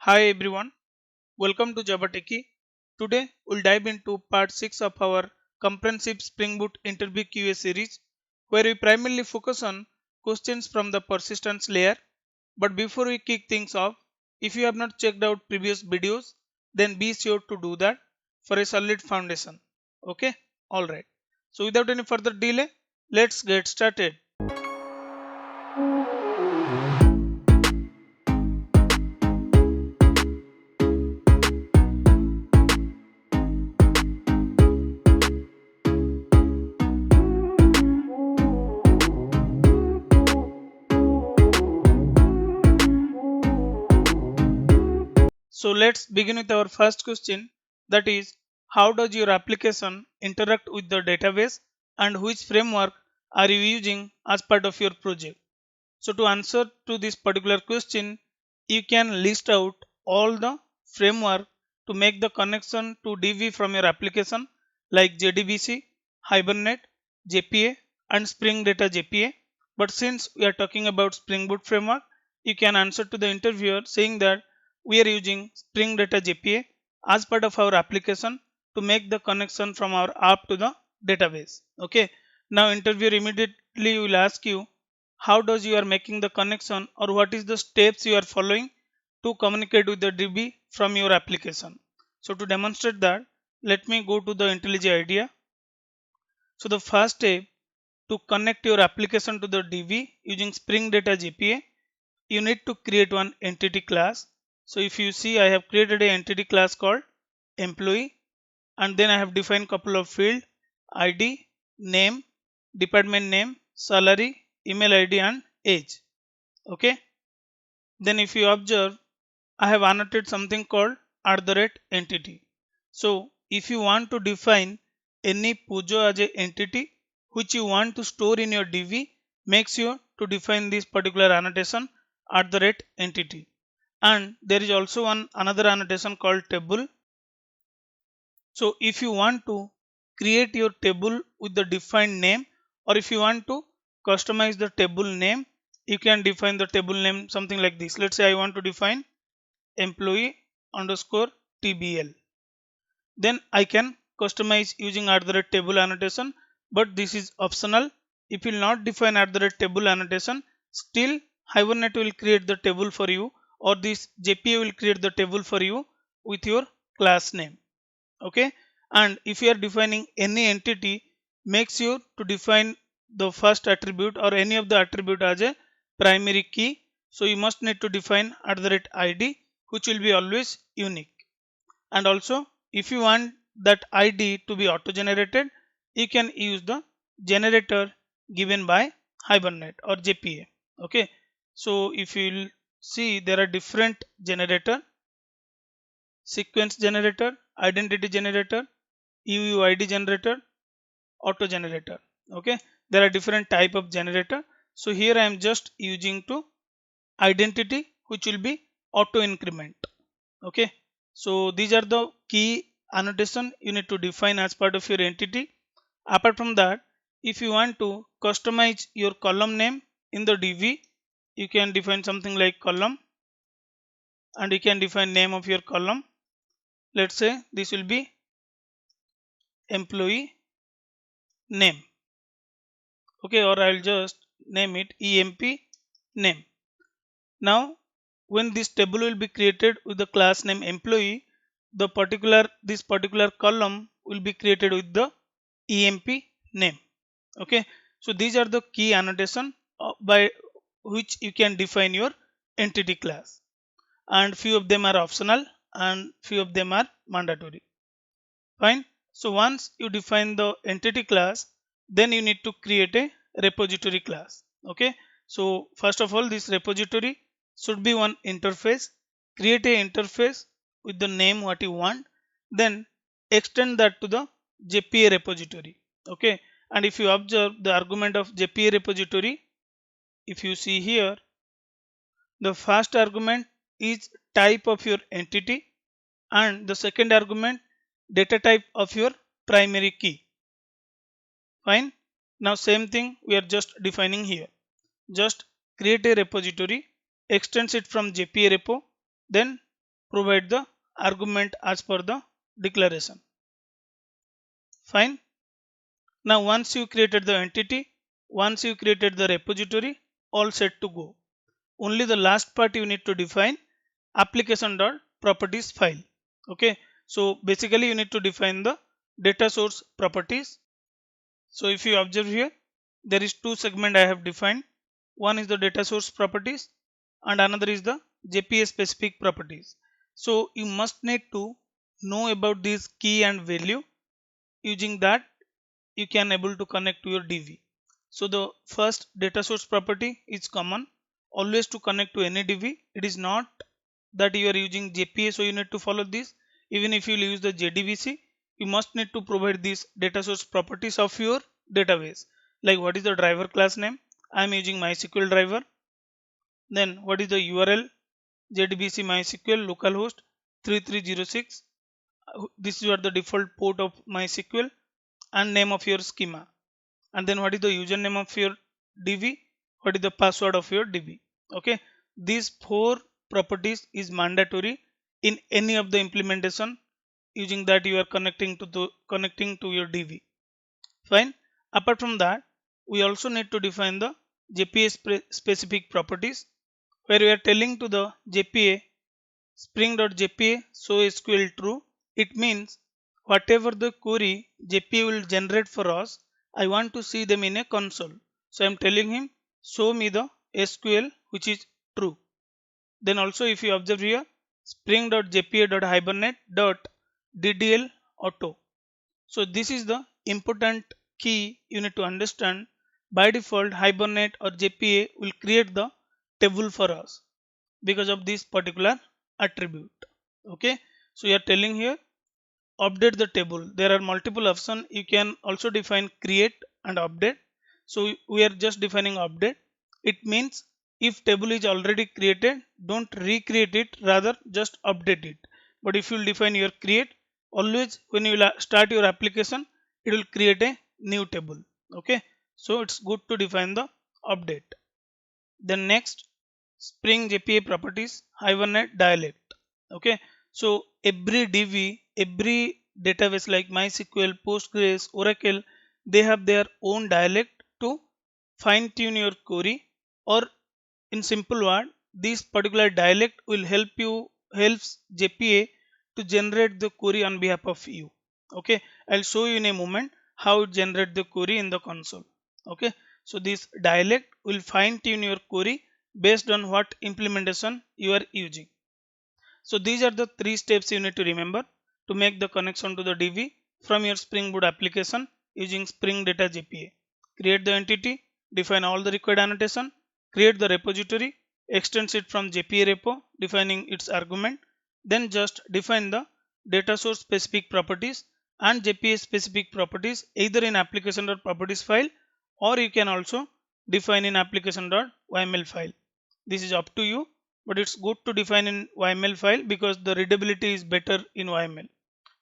Hi everyone, welcome to Java Techie. Today we'll dive into part 6 of our comprehensive Spring Boot interview QA series where we primarily focus on questions from the persistence layer. But before we kick things off, if you have not checked out previous videos, then be sure to do that for a solid foundation. Okay? Alright. So without any further delay, let's get started. So let's begin with our first question, that is, how does your application interact with the database and which framework are you using as part of your project? So to answer to this particular question, you can list out all the framework to make the connection to DB from your application like JDBC, Hibernate, JPA and Spring Data JPA. But since we are talking about Spring Boot framework, you can answer to the interviewer saying that we are using Spring Data JPA as part of our application to make the connection from our app to the database. Okay. Now interviewer immediately will ask you how does you are making the connection or what is the steps you are following to communicate with the DB from your application. So to demonstrate that, let me go to the IntelliJ IDEA. So the first step to connect your application to the DB using Spring Data JPA, you need to create one entity class. So if you see, I have created an entity class called employee, and then I have defined couple of field ID, name, department name, salary, email ID and age. Okay. Then if you observe, I have annotated something called @entity. So if you want to define any Pujo as a entity which you want to store in your DB, make sure to define this particular annotation @entity. And there is also another annotation called table. So if you want to create your table with the defined name, or if you want to customize the table name, you can define the table name something like this. Let's say I want to define employee underscore TBL. Then I can customize using @table annotation, but this is optional. If you will not define @table annotation, still Hibernate will create the table for you, or this JPA will create the table for you with your class name. Okay. And if you are defining any entity, make sure to define the first attribute or any of the attribute as a primary key. So you must need to define @id, which will be always unique. And also if you want that ID to be auto generated, you can use the generator given by Hibernate or JPA. Okay. So if you will see, there are different generator: sequence generator, identity generator, UUID generator, auto generator. Okay. There are different type of generator. So here I am just using to identity, which will be auto increment. Okay. So these are the key annotation you need to define as part of your entity. Apart from that, if you want to customize your column name in the DB, you can define something like column, and you can define name of your column. Let's say this will be employee name. Okay, or I'll just name it EMP name. Now when this table will be created with the class name employee, this particular column will be created with the EMP name. Okay. So these are the key annotation by which you can define your entity class, and few of them are optional and few of them are mandatory. Fine. So once you define the entity class, then you need to create a repository class. Okay. So first of all, this repository should be one interface. Create a interface with the name what you want, then extend that to the JPA repository. Okay. And if you observe the argument of JPA repository, if you see here, the first argument is type of your entity, and the second argument data type of your primary key. Fine. Now same thing we are just defining here. Just create a repository, extends it from JPA repo, then provide the argument as per the declaration. Fine. Now once you created the entity, once you created the repository, all set to go. Only the last part you need to define application.properties file. Okay. So basically you need to define the data source properties. So if you observe here, there is two segment I have defined. One is the data source properties and another is the JPA specific properties. So you must need to know about this key and value. Using that you can able to connect to your DB. So the first data source property is common always to connect to any DB. It is not that you are using JPA, so you need to follow this. Even if you use the JDBC, you must need to provide these data source properties of your database. Like what is the driver class name? I am using MySQL driver. Then what is the URL? JDBC MySQL localhost 3306. This is what the default port of MySQL and name of your schema. And then what is the username of your DB? What is the password of your DB? Okay, these four properties is mandatory in any of the implementation. Using that you are connecting to your DB. Fine. Apart from that, we also need to define the JPA specific properties, where we are telling to the JPA Spring.jpa show SQL true. It means whatever the query JPA will generate for us, I want to see them in a console. So I am telling him show me the SQL which is true. Then also if you observe here, spring.jpa.hibernate.ddl auto. So this is the important key you need to understand. By default, Hibernate or JPA will create the table for us because of this particular attribute. Okay, so you are telling here update the table. There are multiple options. You can also define create and update. So we are just defining update. It means if table is already created, don't recreate it, rather just update it. But if you define your create, always when you start your application, it will create a new table. Okay, so it's good to define the update. Then next, Spring JPA properties, Hibernate dialect. Okay, so every DB, every database like MySQL, Postgres, Oracle, they have their own dialect to fine tune your query. Or in simple word, this particular dialect will helps JPA to generate the query on behalf of you. Okay, I'll show you in a moment how it generate the query in the console. Okay, so this dialect will fine tune your query based on what implementation you are using. So these are the three steps you need to remember to make the connection to the DB from your Spring Boot application using Spring Data JPA. Create the entity, define all the required annotation, create the repository, extends it from JPA repo, defining its argument, then just define the data source specific properties and JPA specific properties either in application.properties file, or you can also define in application.yml file. This is up to you, but it's good to define in YML file because the readability is better in YML.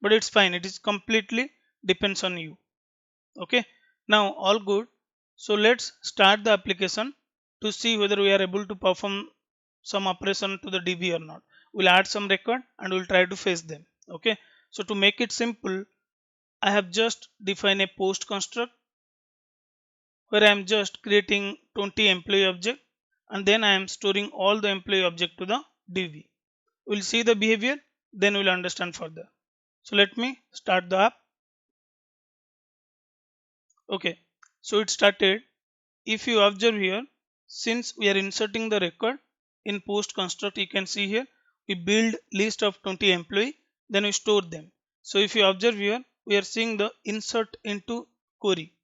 But it's fine, it is completely depends on you. Okay, now all good. So let's start the application to see whether we are able to perform some operation to the DB or not. We'll add some record and we'll try to fetch them. Okay, so to make it simple, I have just defined a post construct where I am just creating 20 employee object, and then I am storing all the employee object to the DB. We'll see the behavior, then we'll understand further. So let me start the app. Okay, so it started. If you observe here, since we are inserting the record in post construct, you can see here we build list of 20 employee, then we store them. So if you observe here, we are seeing the insert into query.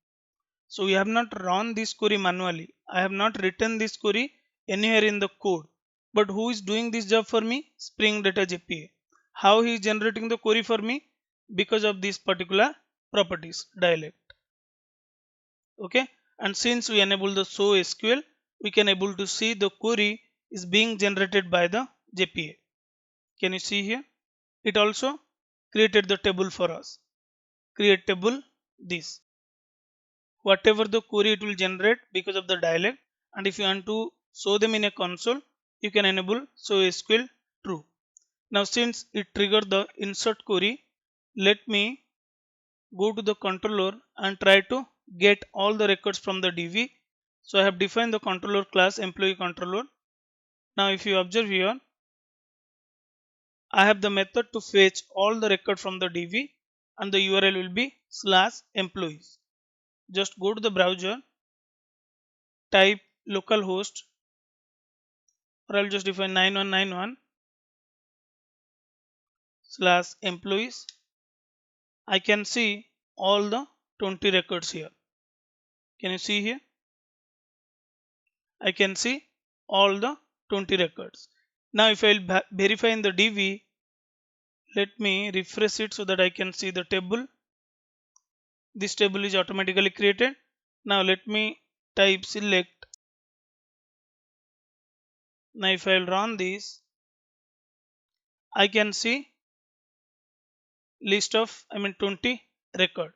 So we have not run this query manually. I have not written this query anywhere in the code. But who is doing this job for me? Spring Data JPA. How he is generating the query for me? Because of this particular properties dialect. Okay. And since we enable the show SQL, we can able to see the query is being generated by the JPA. Can you see here? It also created the table for us. Create table this. Whatever the query it will generate because of the dialect, and if you want to show them in a console, you can enable show SQL true. Now since it triggered the insert query, let me go to the controller and try to get all the records from the DB. So I have defined the controller class employee controller. Now if you observe here, I have the method to fetch all the record from the DB and the URL will be /employees. Just go to the browser, type localhost, or I'll just define 9191/employees. I can see all the 20 records here. Can you see here? I can see all the 20 records. Now if I will verify in the DB, let me refresh it so that I can see the table. This table is automatically created. Now let me type select. Now if I will run this, I can see list of 20 record.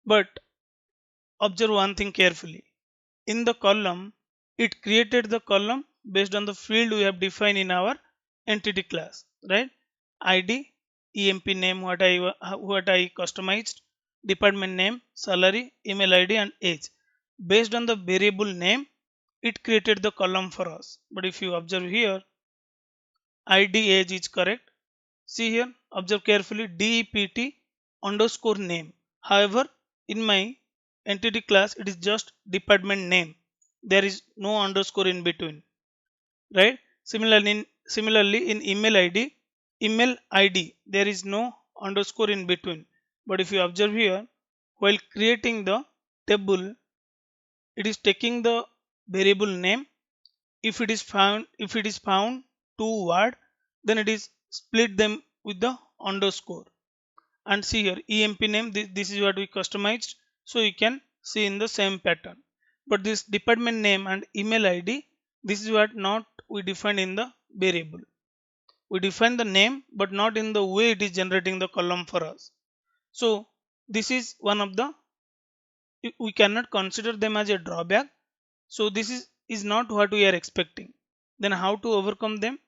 But observe one thing carefully. In the column, it created the column based on the field we have defined in our entity class, right? ID, EMP name, what I customized, department name, salary, email ID, and age. Based on the variable name, it created the column for us. But if you observe here, ID age is correct. See here, observe carefully, DEPT underscore name. However, in my entity class, it is just department name. There is no underscore in between, right? Similarly in email ID, there is no underscore in between. But if you observe here, while creating the table, it is taking the variable name. If it is found two word, then it is split them with the underscore. And see here, EMP name, this is what we customized, so you can see in the same pattern. But this department name and email ID, this is what not we defined in the variable. We define the name but not in the way it is generating the column for us. So this is one of the, we cannot consider them as a drawback. So this is not what we are expecting. Then how to overcome them?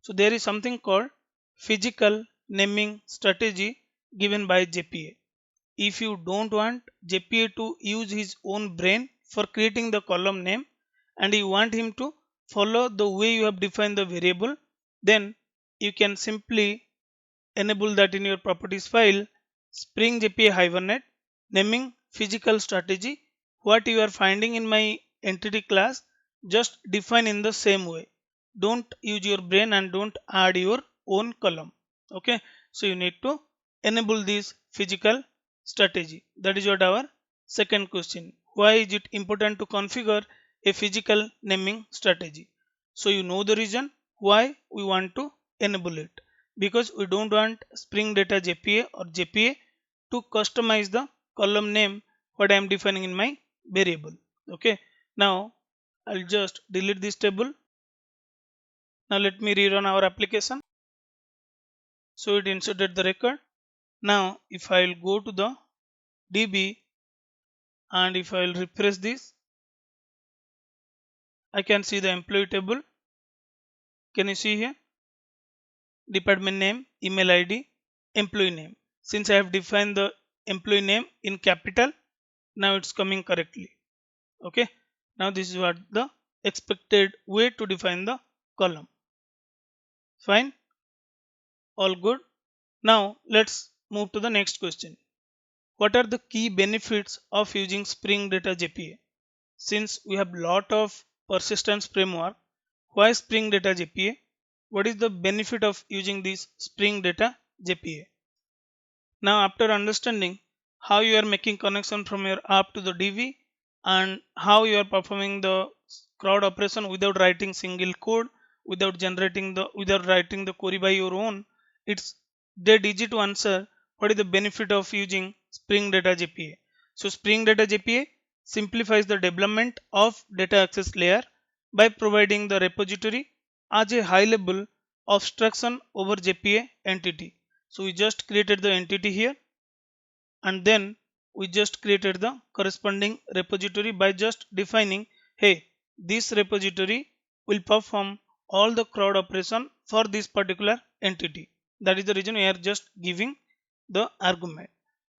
So there is something called physical naming strategy given by JPA. If you don't want JPA to use his own brain for creating the column name and you want him to follow the way you have defined the variable, then you can simply enable that in your properties file, Spring JPA hibernate, naming physical strategy. What you are finding in my entity class, just define in the same way. Don't use your brain and don't add your own column. Okay, so you need to enable this physical strategy. That is what our second question. Why is it important to configure a physical naming strategy? So you know the reason why we want to enable it, because we don't want Spring Data JPA or JPA to customize the column name what I am defining in my variable. Okay, now I'll just delete this table. Now let me rerun our application. So it inserted the record. Now if I'll go to the DB and if I'll refresh this, I can see the employee table. Can you see here? Department name, email ID, employee name. Since I have defined the employee name in capital, now it's coming correctly. Okay, now this is what the expected way to define the column. Fine, all good. Now let's move to the next question. What are the key benefits of using Spring Data JPA? Since we have lot of persistence framework, why Spring Data JPA? What is the benefit of using this Spring Data JPA? Now after understanding how you are making connection from your app to the DB and how you are performing the crowd operation without writing single code, without writing the query by your own, it's dead easy to answer what is the benefit of using Spring Data JPA. So Spring Data JPA simplifies the development of data access layer by providing the repository as a high level abstraction over JPA entity. So we just created the entity here and then we just created the corresponding repository by just defining, hey, this repository will perform all the CRUD operation for this particular entity. That is the reason we are just giving the argument.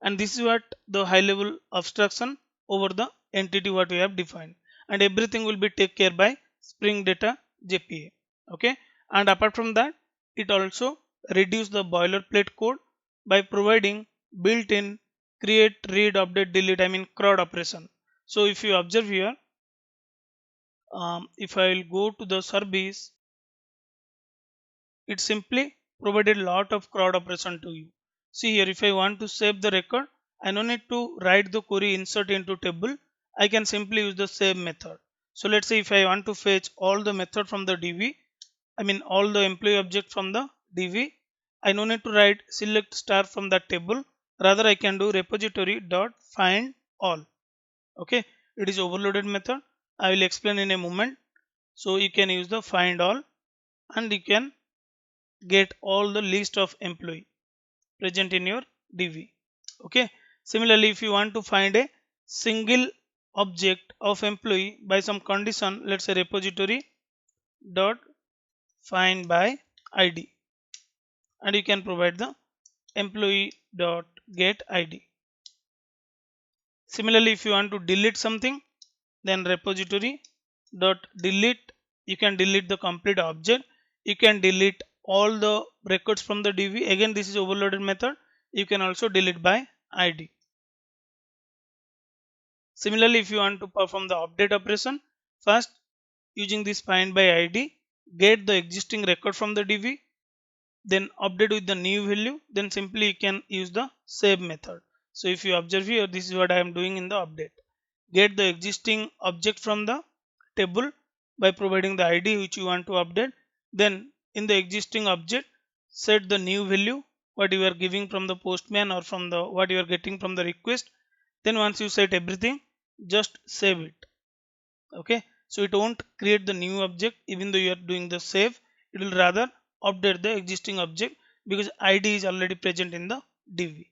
And this is what the high level abstraction over the entity what we have defined. And everything will be taken care by Spring Data JPA. Okay. And apart from that, it also reduce the boilerplate code by providing built-in create, read, update, delete, CRUD operation. So if you observe here, if I will go to the service, it simply provided lot of CRUD operation to you. See here, if I want to save the record, I no need to write the query insert into table. I can simply use the save method. So let's say if I want to fetch all the method from the DB, all the employee object from the DB, I no need to write select star from that table. Rather, I can do repository dot find all. Okay, it is overloaded method. I will explain in a moment. So you can use the find all and you can get all the list of employee present in your DB. Okay. Similarly, if you want to find a single object of employee by some condition, let's say repository dot find by ID, and you can provide the employee dot get ID. Similarly, if you want to delete something, then repository dot delete, you can delete the complete object. You can delete all the records from the DB. Again, this is overloaded method. You can also delete by ID. Similarly, if you want to perform the update operation, first using this find by ID, get the existing record from the DB, then update with the new value, then simply you can use the save method. So if you observe here, this is what I am doing in the update. Get the existing object from the table by providing the ID which you want to update. Then in the existing object, set the new value what you are giving from the postman or from the what you are getting from the request. Then once you set everything, just save it. Okay, so it won't create the new object even though you are doing the save. It will rather update the existing object because ID is already present in the DB.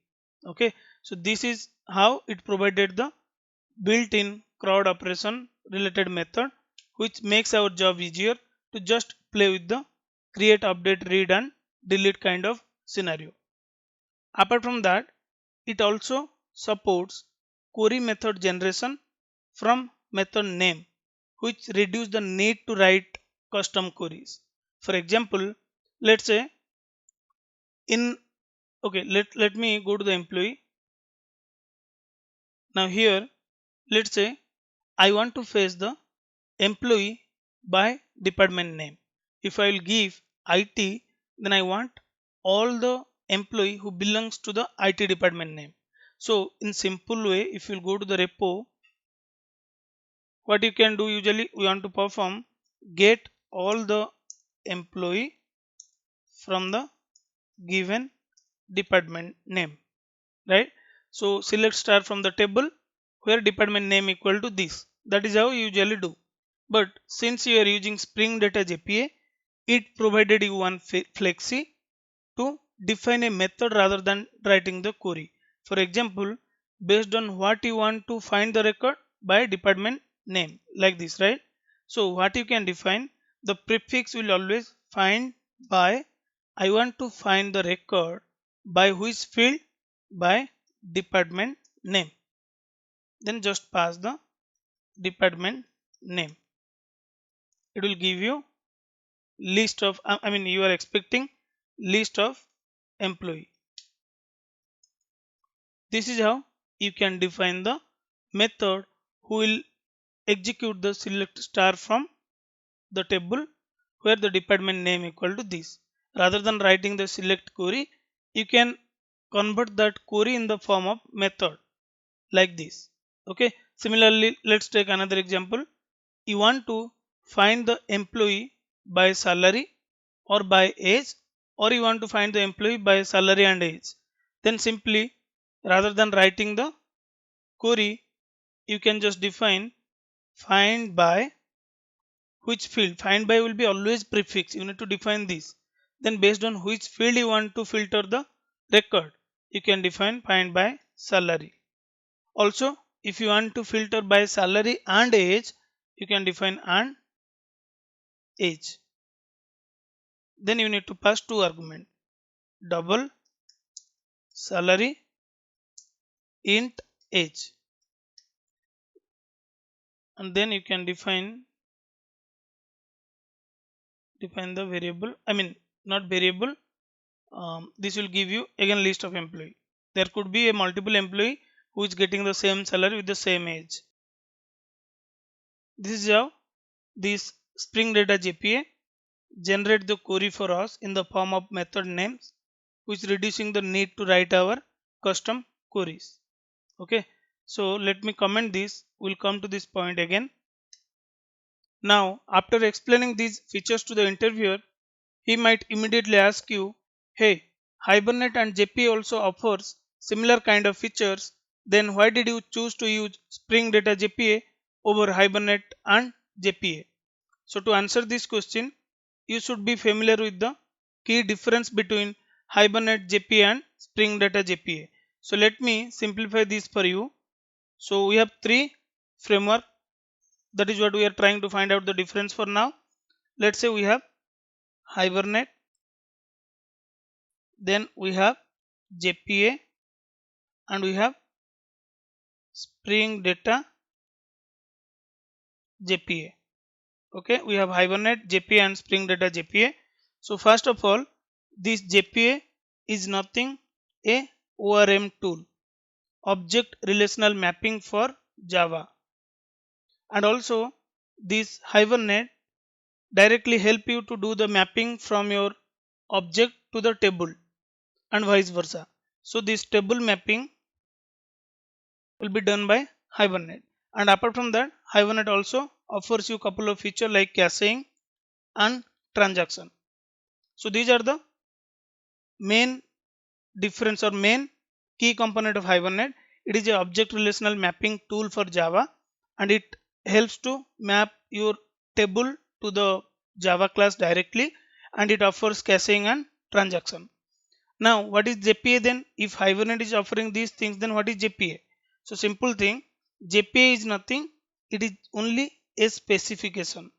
Okay, so this is how it provided the built-in CRUD operation related method which makes our job easier to just play with the create, update, read and delete kind of scenario. Apart from that, it also supports query method generation from method name, which reduce the need to write custom queries. For example, let's say in okay, let me go to the employee. Now here, let's say I want to fetch the employee by department name. If I will give IT, then I want all the employee who belongs to the IT department name. So in simple way, if you go to the repo, what you can do usually we want to perform get all the employee from the given department name, right? So select star from the table where department name equal to this. That is how you usually do. But since you are using Spring Data JPA, it provided you one flexi to define a method rather than writing the query. For example, based on what you want to find the record by department name like this, right? So what you can define, the prefix will always find by I want to find the record by which field by department name. Then just pass the department name. It will give you list of you are expecting list of employee. This is how you can define the method who will execute the select star from the table where the department name equal to this. Rather than writing the select query, you can convert that query in the form of method like this. Okay. Similarly, let's take another example. You want to find the employee by salary or by age, or you want to find the employee by salary and age. Then simply rather than writing the query, you can just define find by which field. Find by will be always prefix. You need to define this. Then based on which field you want to filter the record, you can define find by salary. Also, if you want to filter by salary and age, you can define and age. then you need to pass two arguments, double salary int age, and then you can define the variable, I mean not variable. This will give you again list of employee. There could be a multiple employee who is getting the same salary with the same age. This is how this Spring Data JPA generate the query for us in the form of method names, which reducing the need to write our custom queries. Okay, so let me comment this. We'll come to this point again. Now, after explaining these features to the interviewer, he might immediately ask you, hey, Hibernate and JPA also offers similar kind of features. Then why did you choose to use Spring Data JPA over Hibernate and JPA? So to answer this question, you should be familiar with the key difference between Hibernate JPA and Spring Data JPA. So let me simplify this for you. So we have three framework. That is what we are trying to find out the difference for now. Let's say we have Hibernate, then we have JPA, and we have Spring Data JPA. Okay, we have Hibernate, JPA, and Spring Data JPA. So first of all, this JPA is nothing a ORM tool, object relational mapping for Java, and also this Hibernate directly help you to do the mapping from your object to the table and vice versa. So this table mapping will be done by Hibernate. And apart from that, Hibernate also offers you couple of features like caching and transaction. So these are the main difference or main key component of Hibernate. It is a object relational mapping tool for Java, and it helps to map your table to the Java class directly, and it offers caching and transaction. Now, what is JPA then? If Hibernate is offering these things, then what is JPA? So simple thing, JPA is nothing, it is only a specification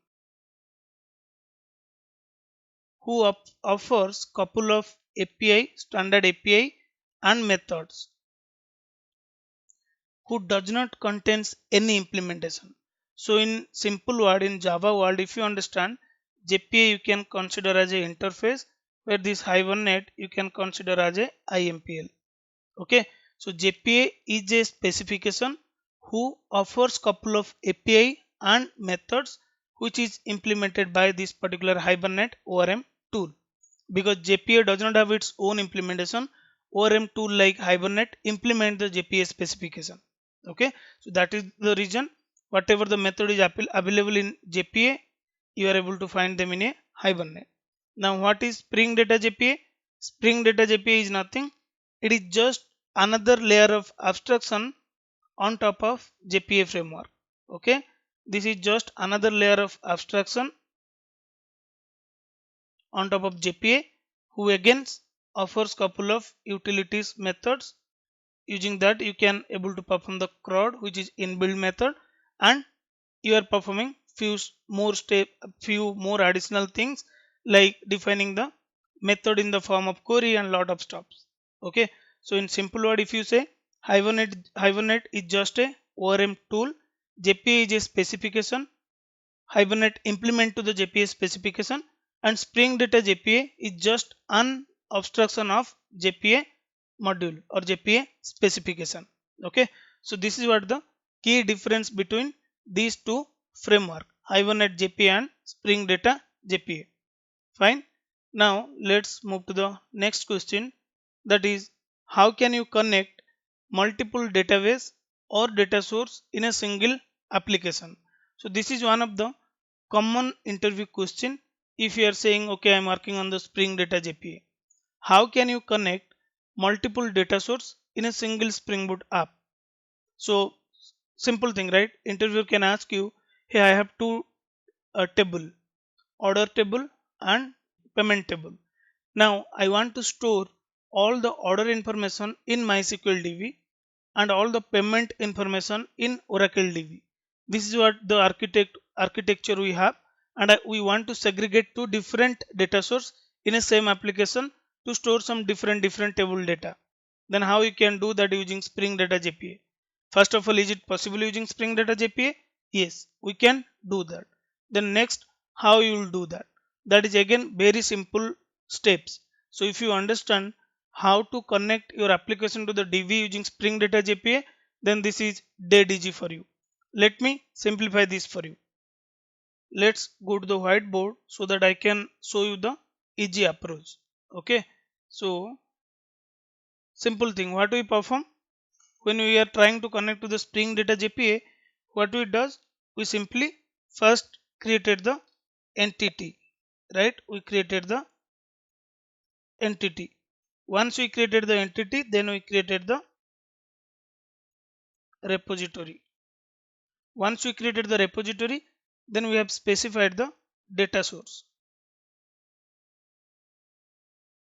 who offers couple of API, standard API and methods, who does not contains any implementation. So in simple word, in Java world, if you understand, JPA you can consider as a interface, where this Hibernate you can consider as a IMPL. Okay, so JPA is a specification who offers couple of API and methods which is implemented by this particular Hibernate ORM tool. Because JPA does not have its own implementation, ORM tool like Hibernate implement the JPA specification. Okay, so that is the reason whatever the method is available in JPA, you are able to find them in a Hibernate. Now what is Spring Data JPA? Spring Data JPA is nothing, it is just another layer of abstraction on top of JPA framework. Okay, this is just another layer of abstraction on top of JPA, who again offers couple of utilities methods. Using that you can able to perform the CRUD, which is inbuilt method, and you are performing few more additional things like defining the method in the form of query and lot of stuffs. Okay, so in simple word, if you say Hibernate is just a ORM tool, JPA is a specification, Hibernate implement to the JPA specification, and Spring Data JPA is just an abstraction of JPA module or JPA specification. Okay, so this is what the key difference between these two framework, Hibernate JPA and Spring Data JPA. Fine. Now let's move to the next question, that is, how can you connect multiple database or data source in a single application? So this is one of the common interview question. If you are saying, okay, I'm working on the Spring Data JPA, how can you connect multiple data source in a single Spring Boot app? So simple thing, right? Interviewer can ask you, hey, I have two table, order table and payment table. Now I want to store all the order information in MySQL DB and all the payment information in Oracle DB. This is what the architecture we have, and we want to segregate two different data source in a same application to store some different table data. Then how you can do that using Spring Data JPA? First of all, is it possible using Spring Data JPA? Yes, we can do that. Then next, how you will do that? That is again very simple steps. So if you understand how to connect your application to the DB using Spring Data JPA, then this is dead easy for you. Let me simplify this for you. Let's go to the whiteboard so that I can show you the easy approach. Okay, so simple thing, what we perform when we are trying to connect to the Spring Data JPA, what we does, we simply first created the entity, right? We created the entity. Once we created the entity, then we created the repository. Once we created the repository, then we have specified the data source.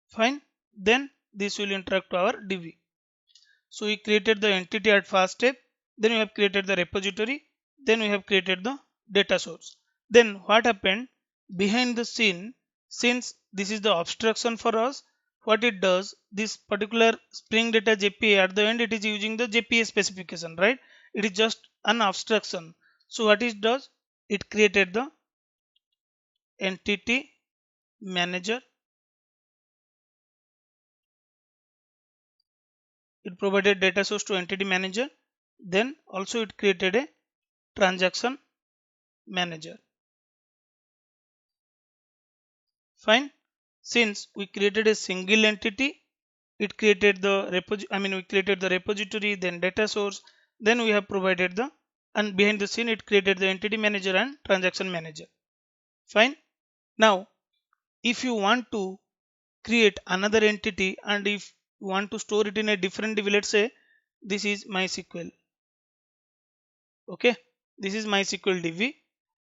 Fine. Then this will interact to our DB. So we created the entity at first step, then we have created the repository, then we have created the data source. Then what happened behind the scene, since this is the abstraction for us, what it does, this particular Spring Data JPA at the end it is using the JPA specification, right? It is just an abstraction. So what it does, it created the entity manager, it provided data source to entity manager, then also it created a transaction manager. Fine. Since we created a single entity, it created the we created the repository, then data source, then we have provided the, and behind the scene it created the entity manager and transaction manager. Fine. Now if you want to create another entity and if you want to store it in a different DB, let's say this is MySQL. Okay, this is MySQL DB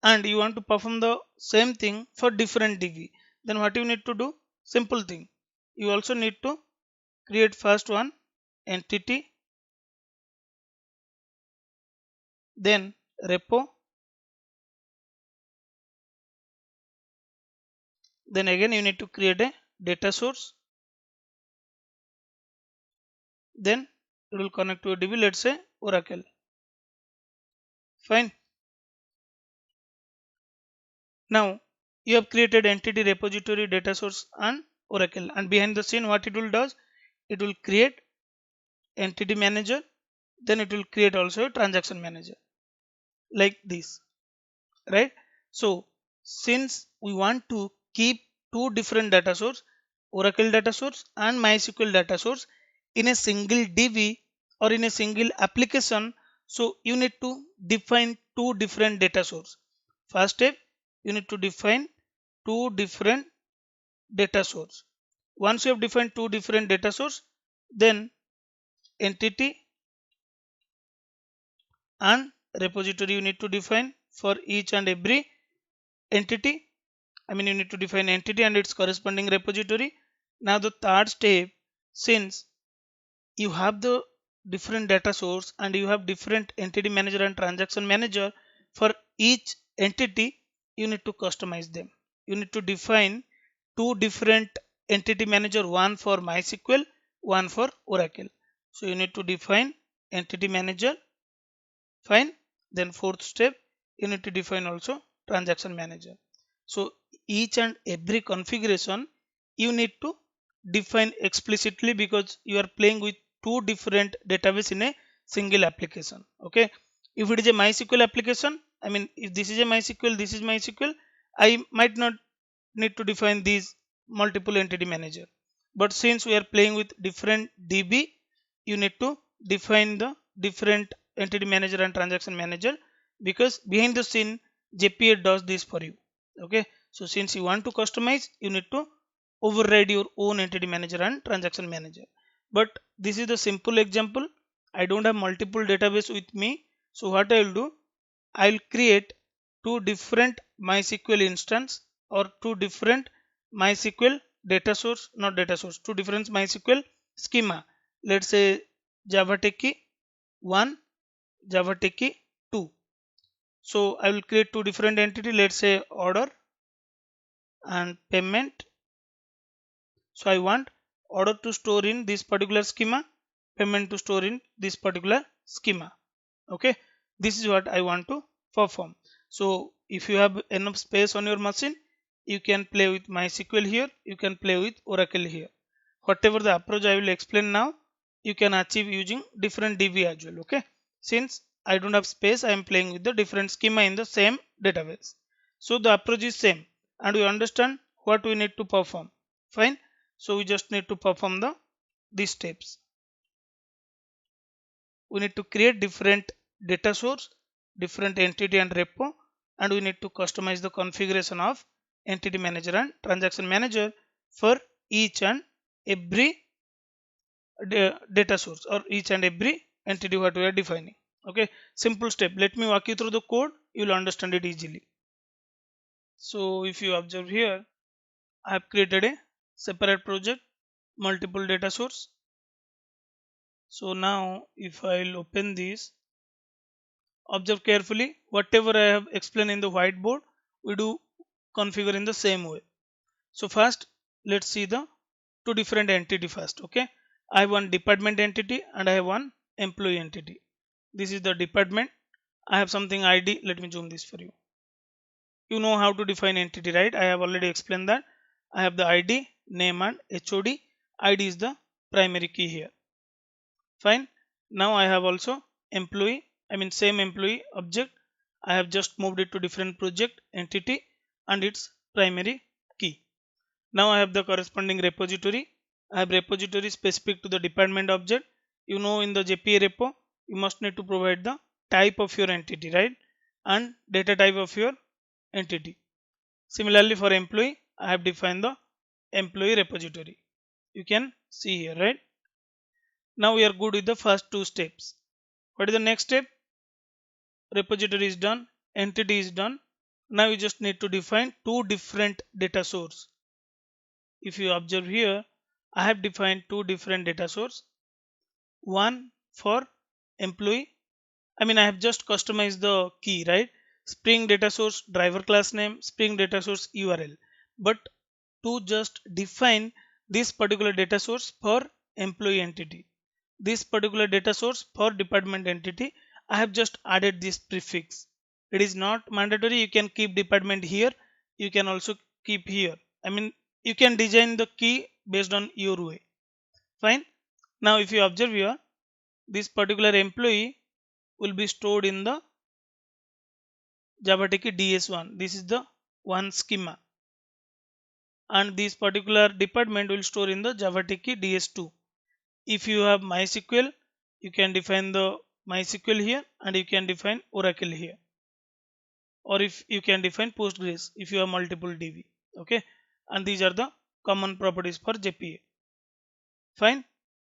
and you want to perform the same thing for different DB, then what you need to do, simple thing, you also need to create first one entity, then repo, then again you need to create a data source, then it will connect to a DB, let's say Oracle. Fine. Now you have created entity, repository, data source and Oracle, and behind the scene what it will does, it will create entity manager, then it will create also a transaction manager like this, right? So since we want to keep two different data source, Oracle data source and MySQL data source in a single DB or in a single application, so you need to define two different data source. First step, you need to define two different data source. Once you have defined two different data source, then entity and repository you need to define for each and every entity. You need to define entity and its corresponding repository. Now the third step, since you have the different data source and you have different entity manager and transaction manager, for each entity you need to customize them. You need to define two different entity manager, one for MySQL, one for Oracle. So you need to define entity manager. Fine. Then fourth step, you need to define also transaction manager. So each and every configuration you need to define explicitly because you are playing with two different database in a single application. Okay, if it is a MySQL application, if this is a MySQL, this is MySQL, I might not need to define these multiple entity manager, but since we are playing with different DB, you need to define the different entity manager and transaction manager, because behind the scene JPA does this for you. Okay, so since you want to customize, you need to override your own entity manager and transaction manager. But this is the simple example. I don't have multiple database with me, so what I will do, I'll create two different MySQL instance or two different MySQL data source, not data source, two different MySQL schema. Let's say Java Techie 1, Java Techie 2. So I will create two different entity, let's say order and payment, So I want order to store in this particular schema, payment to store in this particular schema. Okay, this is what I want to perform. So if you have enough space on your machine, you can play with MySQL here, you can play with Oracle here. Whatever the approach I will explain now, you can achieve using different DB as well. Okay, since I don't have space, I am playing with the different schema in the same database. So the approach is same, and we understand what we need to perform. Fine. So we just need to perform these steps. We need to create different data source, different entity and repo, and we need to customize the configuration of entity manager and transaction manager for each and every data source or each and every entity what we are defining. Okay, simple step. Let me walk you through the code. You will understand it easily. So if you observe here, I have created a separate project, multiple data source. So now if I'll open this, observe carefully, whatever I have explained in the whiteboard, we do configure in the same way. So first, let's see the two different entity first. Okay, I have one department entity and I have one employee entity. This is the department. I have something ID. Let me zoom this for you. You know how to define entity, right? I have already explained that. I have the ID, name and HOD. ID is the primary key here. Fine. Now I have also employee, I mean same employee object. I have just moved it to different project entity and its primary key. Now I have the corresponding repository. I have repository specific to the department object. You know, in the JPA repo, you must need to provide the type of your entity, right? And data type of your entity. Similarly for employee, I have defined the employee repository. You can see here, right? Now we are good with the first two steps. What is the next step? Repository is done, entity is done. Now you just need to define two different data source. If you observe here, I have defined two different data source. One for employee. I mean, I have just customized the key, right? Spring data source driver class name, Spring data source URL. But to just define this particular data source for employee entity, this particular data source for department entity, I have just added this prefix. It is not mandatory. You can keep department here. You can also keep here. I mean, you can design the key based on your way. Fine. Now if you observe here, this particular employee will be stored in the Java Techie DS1. This is the one schema. And this particular department will store in the Java Techie DS2. If you have MySQL, you can define the MySQL here and you can define Oracle here. Or if you can define Postgres if you have multiple DB. Okay. And these are the common properties for JPA. Fine.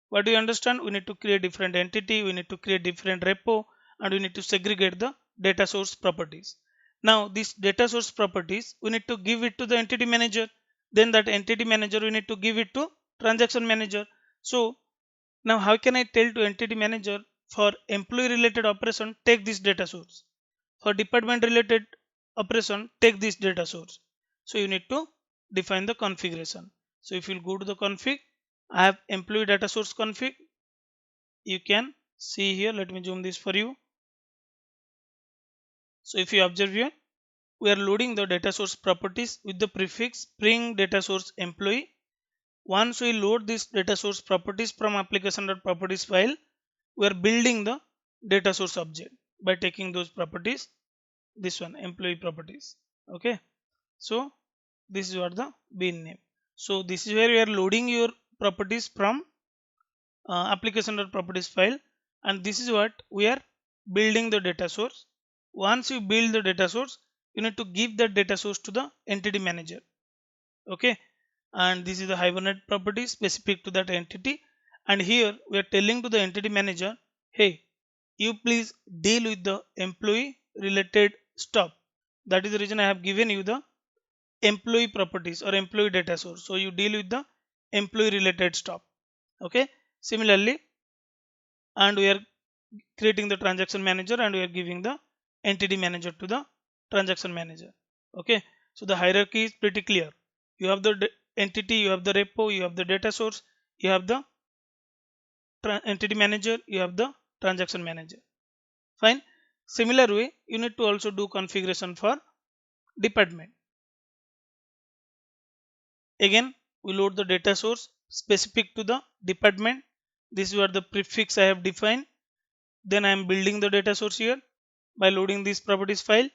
What do you understand? We need to create different entity, we need to create different repo, and we need to segregate the data source properties. Now this data source properties, we need to give it to the entity manager. Then that entity manager, we need to give it to transaction manager. So now how can I tell to entity manager, for employee related operation, take this data source. For department related operation, take this data source. So you need to define the configuration. So if you go to the config, I have employee data source config. You can see here, let me zoom this for you. So if you observe here, we are loading the data source properties with the prefix Spring data source employee. Once we load this data source properties from application.properties file, we are building the data source object by taking those properties, this one employee properties. Okay, so this is what the bin name. So this is where you are loading your properties from application.properties file, and this is what we are building the data source. Once you build the data source, you need to give that data source to the entity manager. Okay, and this is the hibernate property specific to that entity, and here we are telling to the entity manager, hey, you please deal with the employee related stuff. That is the reason I have given you the employee properties or employee data source. So you deal with the employee related stuff. Okay, similarly, and we are creating the transaction manager and we are giving the entity manager to the transaction manager. Okay, so the hierarchy is pretty clear. You have the entity, you have the repo, you have the data source, you have the entity manager, you have the transaction manager. Fine. Similar way, you need to also do configuration for department. Again, we load the data source specific to the department. This is what the prefix I have defined. Then I am building the data source here by loading this properties file.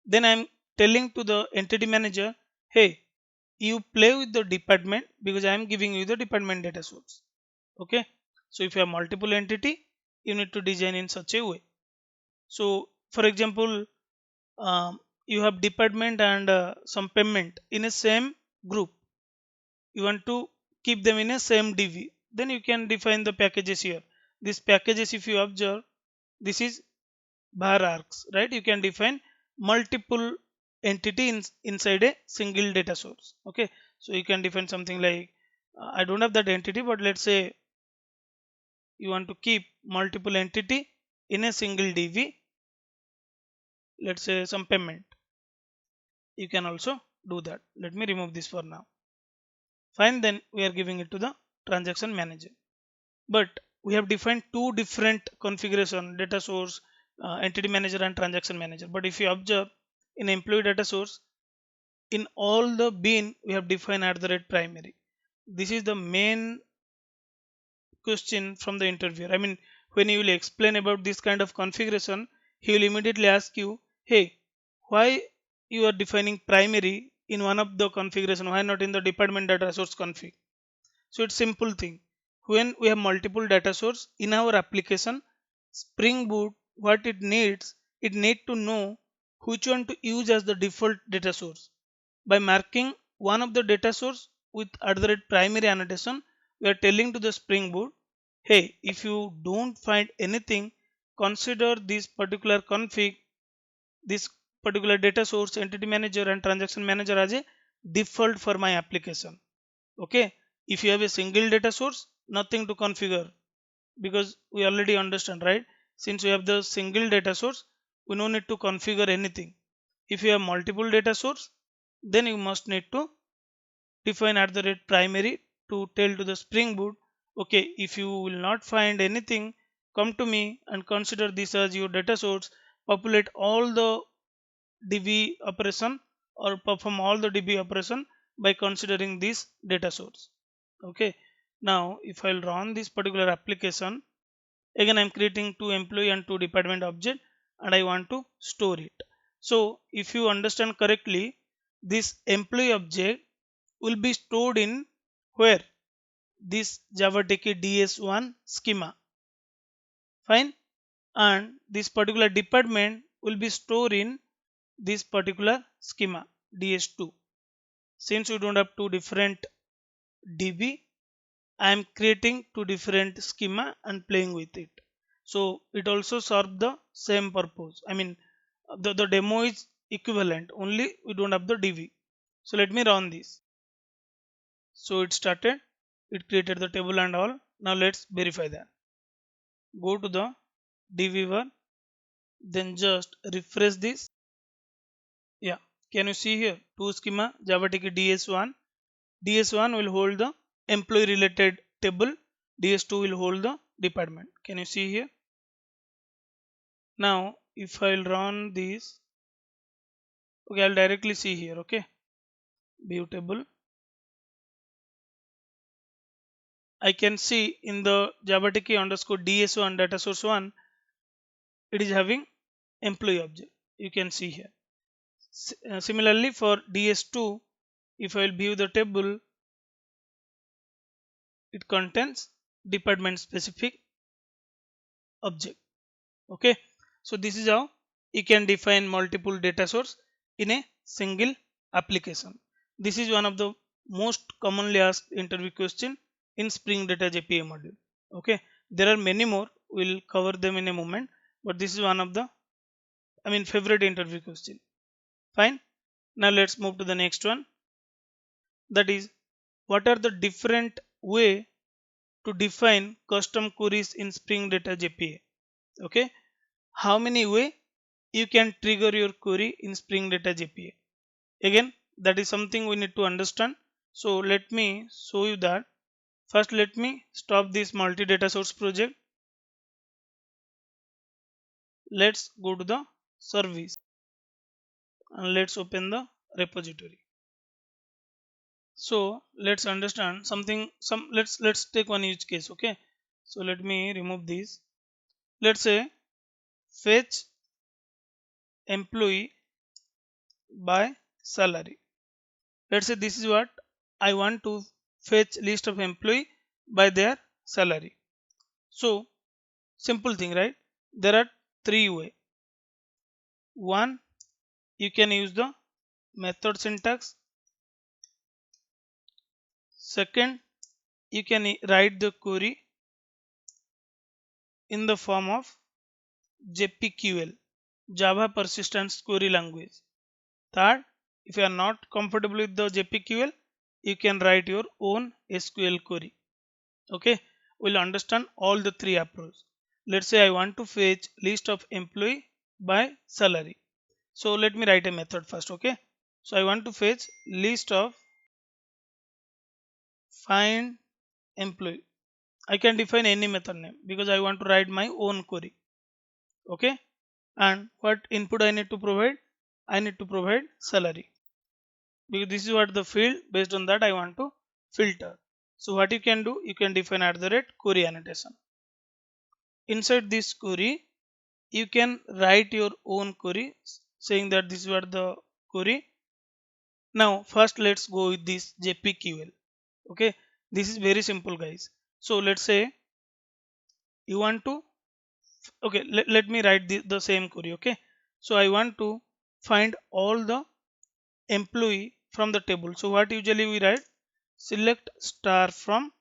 Then I am telling to the entity manager, hey, you play with the department because I am giving you the department data source. Okay. So if you have multiple entity, you need to design in such a way. So for example, you have department and some payment in a same group. You want to keep them in a same DV. Then you can define the packages here. These packages, if you observe, this is bar arcs, right? You can define multiple entity inside a single data source. Okay. So you can define something like, I don't have that entity, but let's say you want to keep multiple entity in a single DV. Let's say some payment. You can also do that. Let me remove this for now. Fine, then we are giving it to the transaction manager. But we have defined two different configuration, data source, entity manager and transaction manager. But if you observe in employee data source, in all the bin we have defined @primary. This is the main question from the interviewer. I mean, when you will explain about this kind of configuration, he will immediately ask you, hey, why you are defining primary in one of the configuration, why not in the department data source config? So it's simple thing. When we have multiple data source in our application, Spring Boot, what it needs, it need to know which one to use as the default data source. By marking one of the data source with @primary annotation, we are telling to the Spring Boot, hey, if you don't find anything, consider this particular config, this particular data source, entity manager and transaction manager as a default for my application. Okay. If you have a single data source, nothing to configure because we already understand, right? Since we have the single data source, we no need to configure anything. If you have multiple data source, then you must need to define @primary to tell to the Spring Boot, okay, if you will not find anything, come to me and consider this as your data source, populate all the DB operation or perform all the DB operation by considering this data source. Okay. Now if I'll run this particular application, again I'm creating two employee and two department object and I want to store it. So if you understand correctly, this employee object will be stored in where? This Java Techie DS1 schema. Fine. And this particular department will be stored in this particular schema DS2. Since we don't have two different DB, I am creating two different schema and playing with it. So it also serves the same purpose. I mean, the demo is equivalent, only we don't have the DB. So let me run this. So it started, it created the table and all. Now let's verify that. Go to the DB1, then just refresh this. Yeah, can you see here? Two schema, Java Techie DS1. DS1 will hold the employee related table, DS2 will hold the department. Can you see here? Now if I'll run this, okay, I'll directly see here. Okay, view table. I can see in the Java Techie underscore DS1 data source 1, it is having employee object. You can see here. Similarly for DS2, if I will view the table, it contains department specific object. Okay, so this is how you can define multiple data source in a single application. This is one of the most commonly asked interview question in Spring Data JPA module. Okay, there are many more, we'll cover them in a moment, but this is one of the favorite interview question. Fine. Now let's move to the next one, that is, what are the different way to define custom queries in Spring Data JPA? Okay, how many way you can trigger your query in Spring Data JPA? Again, that is something we need to understand. So let me show you that. First let me stop this multi data source project. Let's go to the service and let's open the repository. So let's understand something. Let's take one use case. Okay, so let me remove this. Let's say fetch employee by salary. Let's say this is what I want to fetch list of employee by their salary. So simple thing, right? There are three way. One, you can use the method syntax. Second, you can write the query in the form of JPQL, Java Persistence Query Language. Third, if you are not comfortable with the JPQL, you can write your own SQL query. Okay, we'll understand all the three approaches. Let's say I want to fetch list of employee by salary. So let me write a method first. Okay, so I want to fetch list of find employee. I can define any method name because I want to write my own query. Okay, and what input I need to provide? I need to provide salary because this is what the field, based on that I want to filter. So what you can do, you can define at the rate query annotation. Inside this query you can write your own query saying that this is what the query. Now first let's go with this JPQL. Okay, this is very simple guys. So let's say you want to, okay, let me write the same query. Okay, so I want to find all the employee from the table. So what usually we write, select star from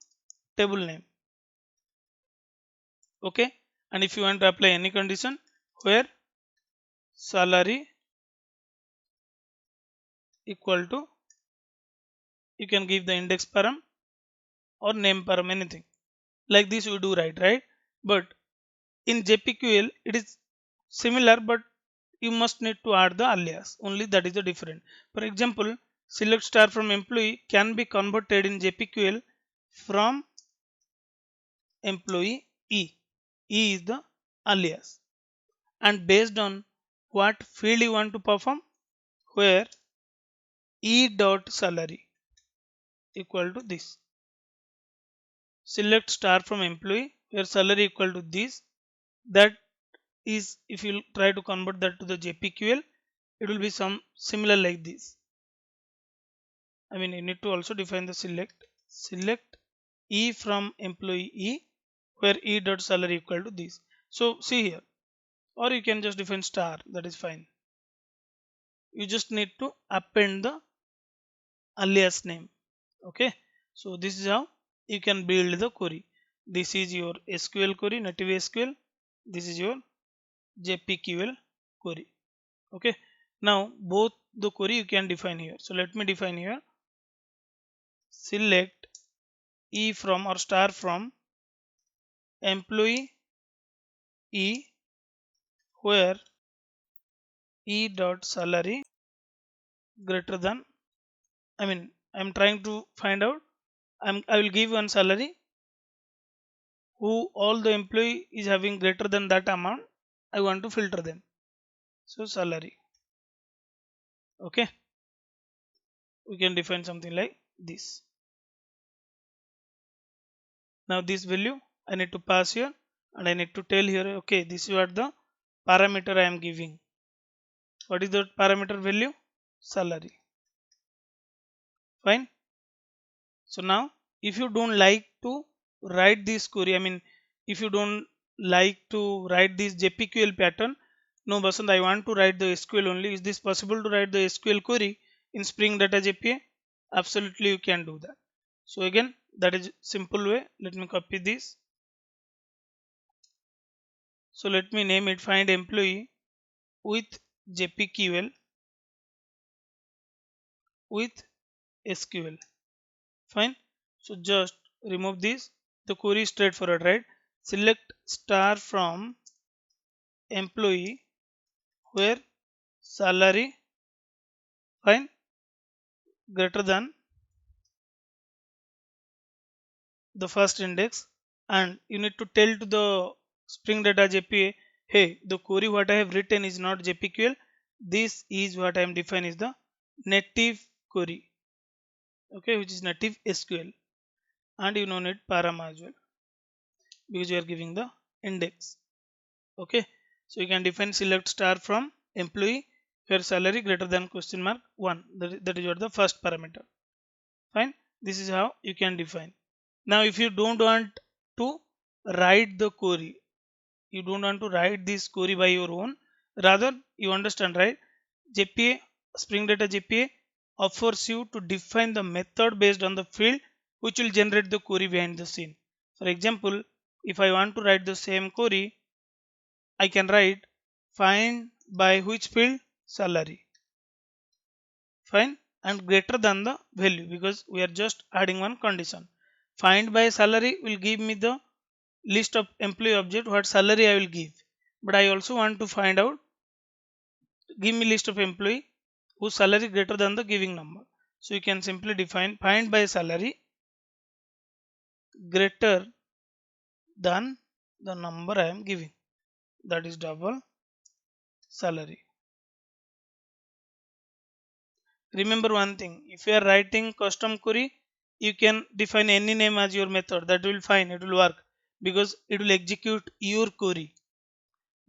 table name. Okay, and if you want to apply any condition, where salary equal to, you can give the index param or name param, anything like this we do, right? But in JPQL it is similar, but you must need to add the alias only, that is the different. For example, select star from employee can be converted in JPQL from employee e. E is the alias, and based on what field you want to perform, where e dot salary equal to this, select star from employee where salary equal to this. That is, if you try to convert that to the JPQL, it will be some similar like this. I mean, you need to also define the select e from employee e where e dot salary equal to this. So see here, or you can just define star, that is fine. You just need to append the alias name. Okay, so this is how you can build the query. This is your SQL query, native SQL. This is your JPQL query. Okay, now both the query you can define here. So let me define here, select e from or star from employee e where e dot salary greater than, I mean, I'm trying to find out, I will give one salary who all the employee is having greater than that amount. I want to filter them. So salary. Okay, we can define something like this. Now this value I need to pass here, and I need to tell here, okay, this is what the parameter I am giving. What is the parameter value? Salary. Fine. So now if you don't like to write this query, I mean, if you don't like to write this JPQL pattern, no Basant, I want to write the SQL only. Is this possible to write the SQL query in Spring Data JPA? Absolutely, you can do that. So again, that is simple way. Let me copy this. So let me name it find employee with JPQL with SQL. Fine. So just remove this. The query is straightforward, right? Select star from employee where salary, fine, greater than the first index, and you need to tell to the Spring Data JPA, hey, the query what I have written is not JPQL. This is what I am defining is the native query, okay, which is native SQL, and you don't need param as well because you are giving the index. Okay, so you can define select star from employee where salary greater than question mark 1. That is what the first parameter. Fine, this is how you can define. Now if you don't want to write the query, you don't want to write this query by your own, rather you understand, right? JPA, Spring Data JPA offers you to define the method based on the field which will generate the query behind the scene. For example, if I want to write the same query, I can write find by which field salary, fine, and greater than the value because we are just adding one condition. Find by salary will give me the list of employee object what salary I will give, but I also want to find out, give me list of employee whose salary greater than the giving number. So you can simply define find by salary greater than the number I am giving, that is double salary. Remember one thing, if you are writing custom query, you can define any name as your method, that will fine, it will work because it will execute your query.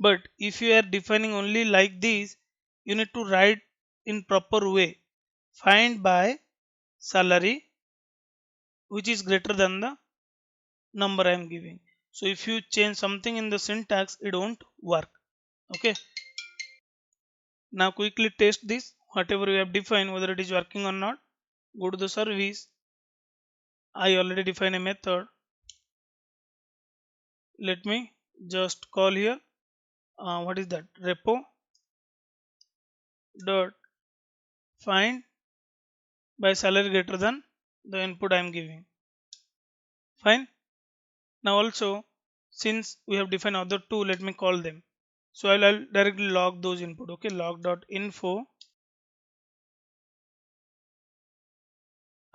But if you are defining only like this, you need to write in proper way, find by salary which is greater than the number I am giving. So if you change something in the syntax, it won't work. Okay, now quickly test this, whatever we have defined whether it is working or not. Go to the service, I already defined a method. Let me just call here, what is that, repo dot find by salary greater than the input I am giving. Fine. Now also, since we have defined other two, let me call them. So I'll directly log those input. Okay, log.info.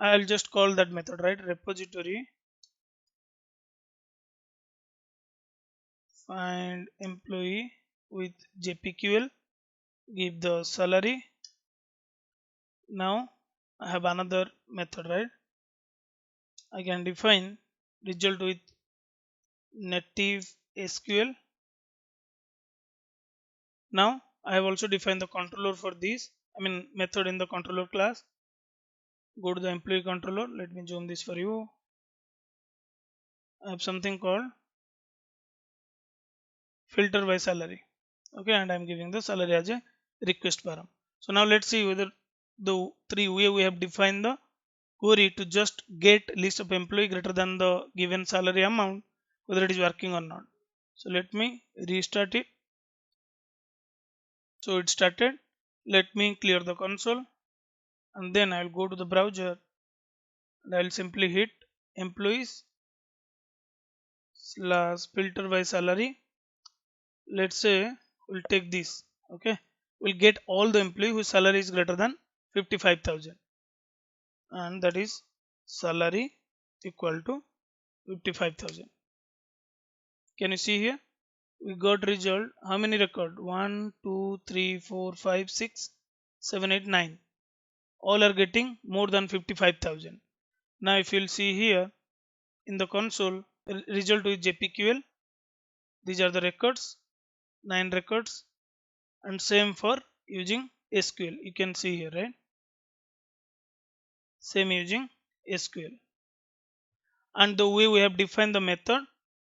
I'll just call that method, right? Repository find employee with JPQL, give the salary. Now I have another method, right? I can define result with native SQL. Now I have also defined the controller for this, method in the controller class. Go to the employee controller. Let me zoom this for you. I have something called filter by salary. Okay, and I'm giving the salary as a request param. So now let's see whether the three way we have defined the query to just get list of employee greater than the given salary amount, whether it is working or not. So let me restart it. So it started. Let me clear the console and then I'll go to the browser and I'll simply hit employees slash filter by salary. Let's say we'll take this. Okay, we'll get all the employee whose salary is greater than 55,000, and that is salary equal to 55,000. Can you see here? We got result. How many record? 1, 2, 3, 4, 5, 6, 7, 8, 9. All are getting more than 55,000. Now if you'll see here in the console, result with JPQL. These are the records, 9 records, and same for using SQL. You can see here, right? Same using SQL. And the way we have defined the method,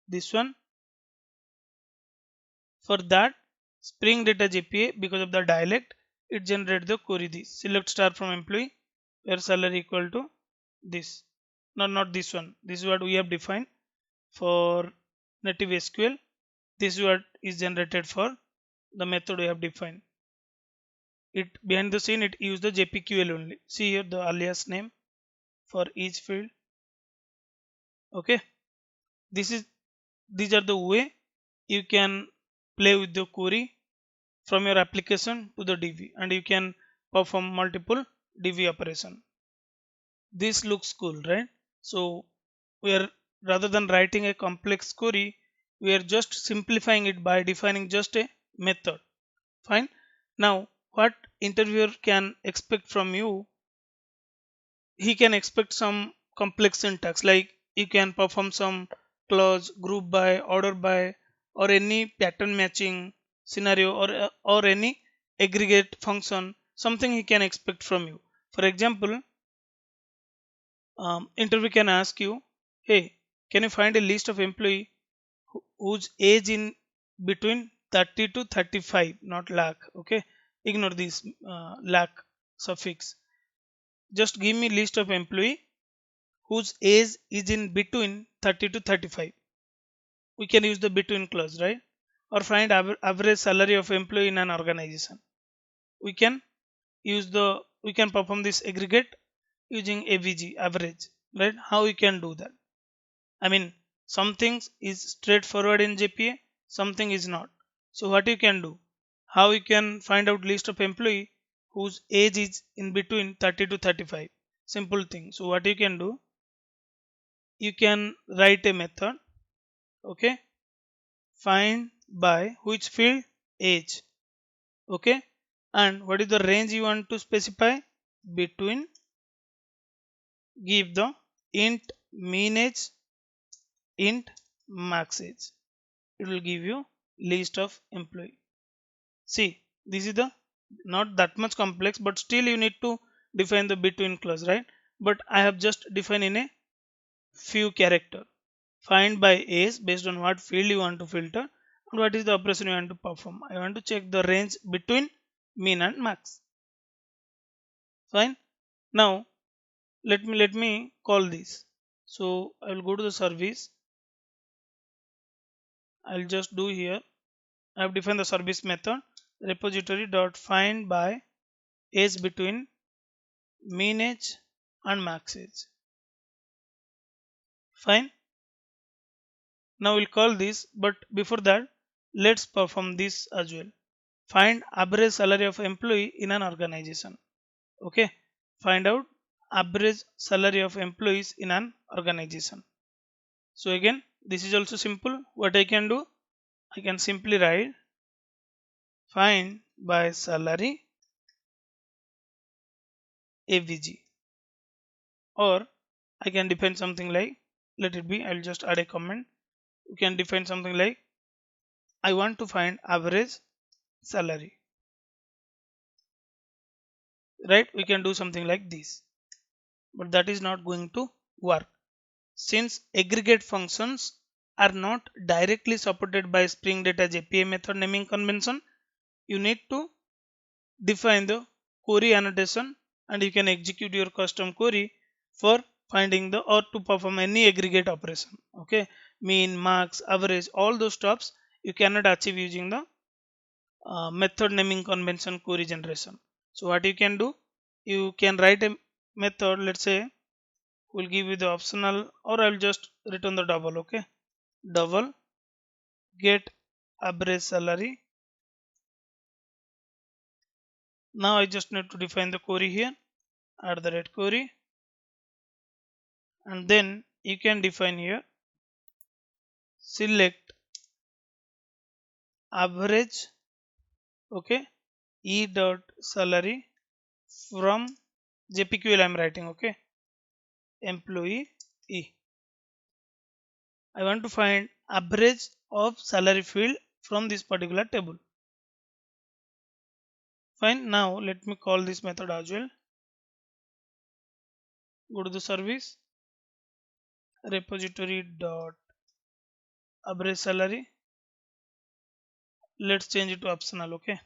this one, for that Spring Data JPA, because of the dialect, it generates the query this select star from employee where salary equal to this. No, not this one. This is what we have defined for native SQL. This is what is generated for the method we have defined. It behind the scene it used the JPQL only. See here the alias name for each field. Okay, these are the way you can play with the query from your application to the DB, and you can perform multiple DB operation. This looks cool, right? So we are rather than writing a complex query, we are just simplifying it by defining just a method. Fine. Now, what interviewer can expect from you, he can expect some complex syntax like you can perform some clause, group by, order by, or any pattern matching scenario, or any aggregate function, something he can expect from you. For example, interview can ask you, hey, can you find a list of employee whose age in between 30 to 35, not lakh. Okay, ignore this lakh suffix. Just give me list of employee whose age is in between 30 to 35. We can use the between clause, right? Or find average salary of employee in an organization. We can we can perform this aggregate using AVG, average, right? How we can do that? I mean, some things is straightforward in JPA, something is not. So what you can do? How you can find out list of employee whose age is in between 30 to 35? Simple thing. So what you can do? You can write a method, okay? Find by which field age, okay? And what is the range you want to specify? Between, give the int mean age, int max age. It will give you list of employee. See, this is the not that much complex, but still you need to define the between clause, right? But I have just defined in a few character. Find by age based on what field you want to filter and what is the operation you want to perform. I want to check the range between min and max. Fine. Now let me call this. So I will go to the service. I'll just do here. I have defined the service method repository dot find by age between min age and max age. Fine. Now we'll call this, but before that, let's perform this as well. Find average salary of employee in an organization. Okay. Find out average salary of employees in an organization. So again, this is also simple. What I can do, I can simply write find by salary AVG, or I can define something like, let it be, I'll just add a comment. You can define something like, I want to find average salary, right? We can do something like this, but that is not going to work since aggregate functions are not directly supported by Spring Data JPA method naming convention. You need to define the query annotation and you can execute your custom query for finding the or to perform any aggregate operation. Okay, mean, max, average, all those stuffs you cannot achieve using the method naming convention query generation. So what you can do, you can write a method, let's say we'll give you the optional, or I'll just return the double. Okay, double get average salary. Now I just need to define the query here, add the red query, and then you can define here select average, okay, e dot salary from JPQL I'm writing, okay, employee e. I want to find average of salary field from this particular table. Fine. Now let me call this method as well. Go to the service repository dot average salary. Let's change it to optional. Okay.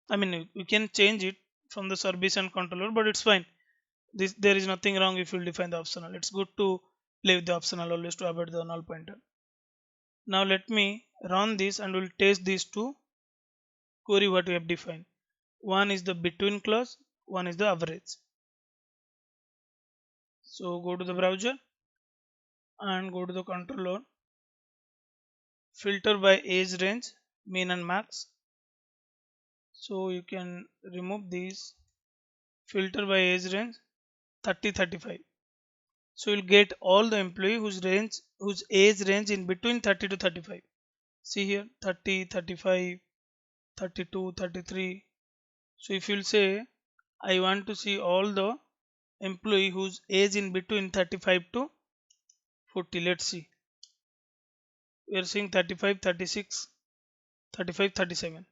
I mean you can change it from the service and controller, but it's fine. This there is nothing wrong if you define the optional. It's good to play with the optional always to avoid the null pointer. Now let me run this and we'll test these two query what we have defined. One is the between clause, one is the average. So go to the browser and go to the controller, filter by age range, min and max. So you can remove these, filter by age range 30 35. So you'll get all the employee whose age range in between 30 to 35. See here 30, 35, 32, 33. So if you'll say I want to see all the employee whose age in between 35 to 40. Let's see. We are seeing 35, 36, 35, 37.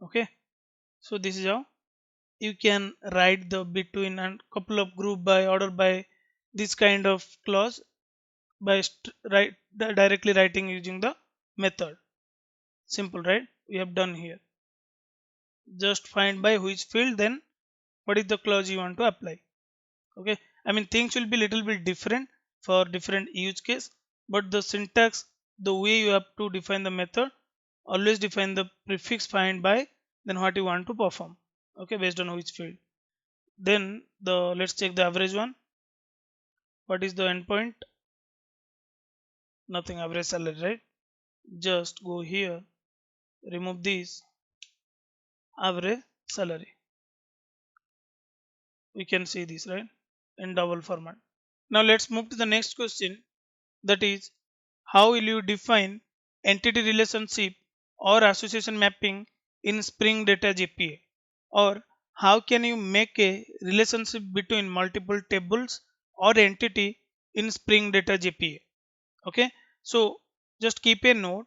Okay. So this is how you can write the between and couple of group by order by this kind of clause by directly writing using the method. Simple, right? We have done here. Just find by which field, then what is the clause you want to apply. Okay, I mean things will be little bit different for different use case, but the syntax, the way you have to define the method, always define the prefix find by, then what you want to perform. Okay, based on which field. Then let's check the average one. What is the endpoint? Nothing, average salary, right? Just go here, remove this average salary. We can see this, right, in double format. Now let's move to the next question, that is how will you define entity relationship or association mapping in Spring Data JPA, or how can you make a relationship between multiple tables or entity in Spring Data JPA. Okay, so just keep a note,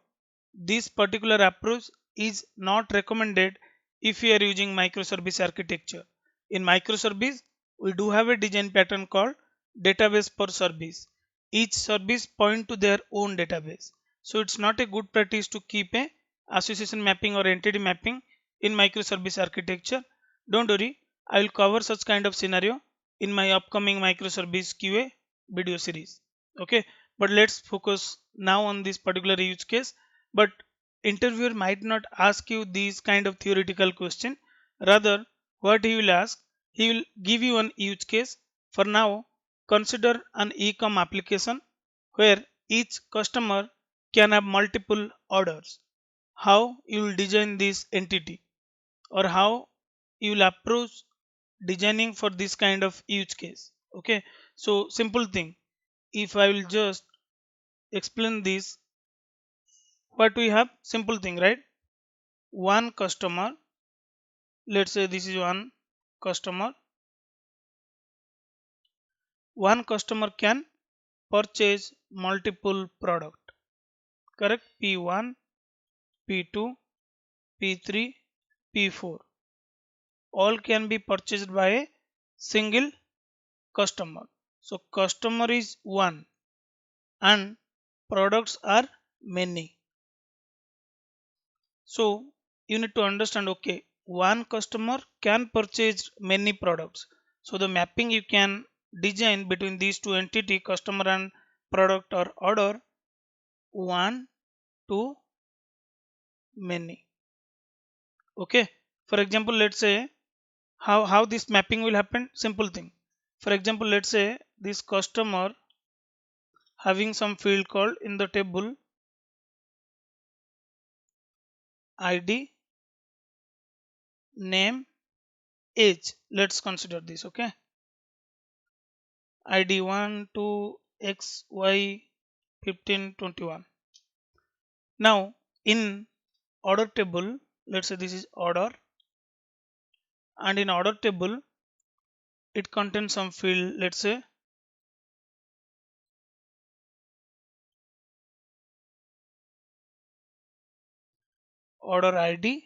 this particular approach is not recommended if you are using microservice architecture. In microservice, we do have a design pattern called database per service. Each service point to their own database. So it's not a good practice to keep a association mapping or entity mapping in microservice architecture. Don't worry, I will cover such kind of scenario in my upcoming microservice QA video series. Okay, but let's focus now on this particular use case. But interviewer might not ask you these kind of theoretical question. Rather, what he will ask, he will give you an use case. For now, consider an e-com application where each customer can have multiple orders. How you will design this entity, or how you will approach designing for this kind of use case. Okay, so simple thing, if I will just explain this, what we have, simple thing, right? One customer, let's say this is customer one customer can purchase multiple product, correct? P1, P2, P3, P4, all can be purchased by a single customer. So customer is one and products are many. So you need to understand, okay, one customer can purchase many products. So the mapping you can design between these two entity, customer and product or order, one to many. Okay. For example, let's say how this mapping will happen. Simple thing. For example, let's say this customer having some field called in the table ID, name, age. Let's consider this. Okay. ID 1, 2, X, Y, 15, 21. Now in order table, let's say this is order, and in order table it contains some field, let's say order ID,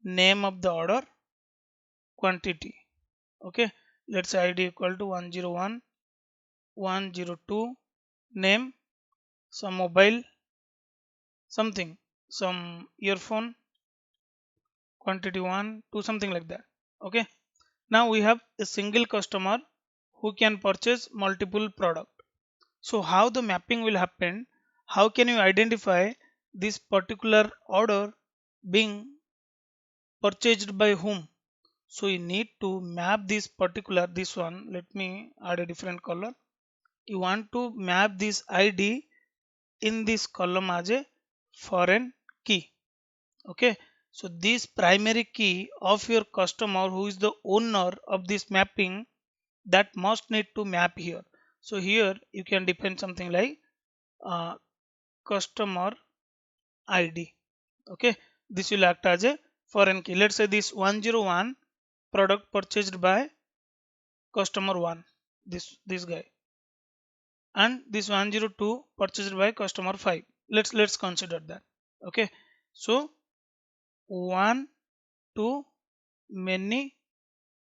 name of the order, quantity. Okay, let's say ID equal to 101, 102, name, some mobile, something, some earphone, quantity 1, 2, something like that. Okay, now we have a single customer who can purchase multiple product. So how the mapping will happen? How can you identify this particular order being purchased by whom? So you need to map this particular, this one, let me add a different color. You want to map this ID in this column as a foreign key. Okay, so this primary key of your customer who is the owner of this mapping, that must need to map here. So here you can define something like customer id. Okay, this will act as a foreign key. Let's say this 101 product purchased by customer 1, this guy, and this 102 purchased by customer 5. Let's consider that. Okay, so one to many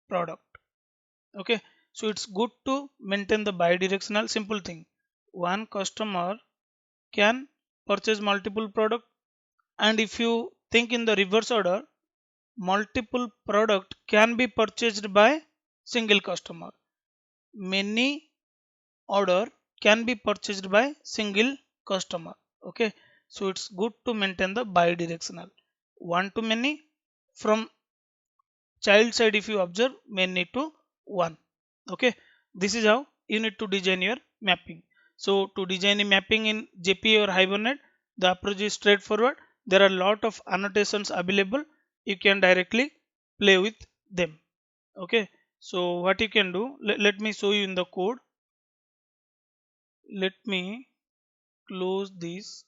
product. Okay, so it's good to maintain the bidirectional simple thing. One customer can purchase multiple product, and if you think in the reverse order, multiple product can be purchased by single customer. Many order can be purchased by single customer. Okay, so it's good to maintain the bidirectional. One to many, from child side if you observe, many to one. Okay, this is how you need to design your mapping. So to design a mapping in JPA or Hibernate, the approach is straightforward. There are a lot of annotations available. You can directly play with them. Okay, so what you can do, let me show you in the code. Let me close this.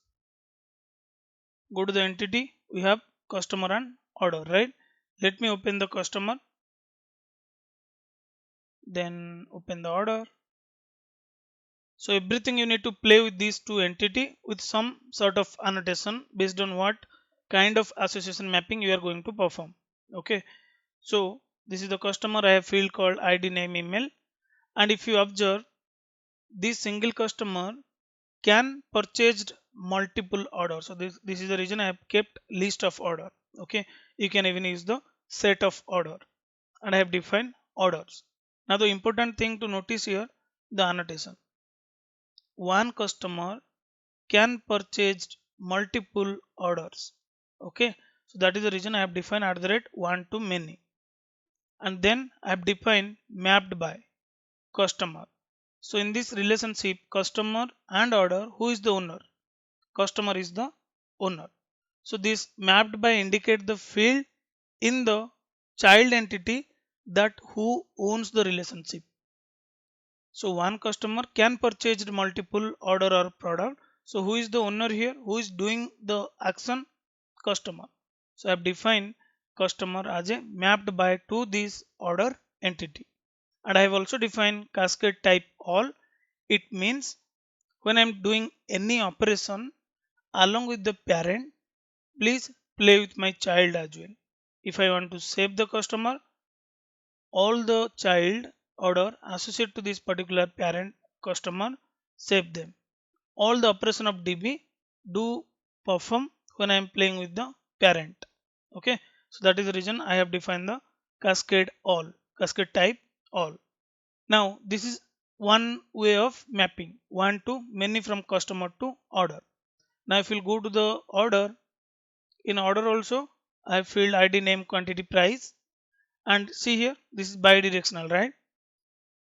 Go to the entity. We have customer and order, right? Let me open the customer, then open the order. So everything you need to play with these two entity with some sort of annotation based on what kind of association mapping you are going to perform. Okay, so this is the customer. I have field called ID, name, email, and if you observe, this single customer can purchased multiple orders. So this is the reason I have kept list of order. Okay, you can even use the set of order, and I have defined orders. Now the important thing to notice here, the annotation. One customer can purchase multiple orders. Okay, so that is the reason I have defined at the rate one to many, and then I have defined mapped by customer. So in this relationship, customer and order, who is the owner? Customer is the owner. So this mapped by indicate the field in the child entity that who owns the relationship. So one customer can purchase multiple order or product. So who is the owner here? Who is doing the action? Customer. So I have defined customer as a mapped by to this order entity. And I have also defined cascade type all. It means when I am doing any operation along with the parent, please play with my child as well. If I want to save the customer, all the child order associated to this particular parent customer, save them. All the operation of DB do perform when I am playing with the parent. Okay, so that is the reason I have defined the cascade all, cascade type all. Now this is one way of mapping one to many from customer to order. Now if you go to the order, in order also I have filled ID, name, quantity, price, and see here this is bidirectional, right?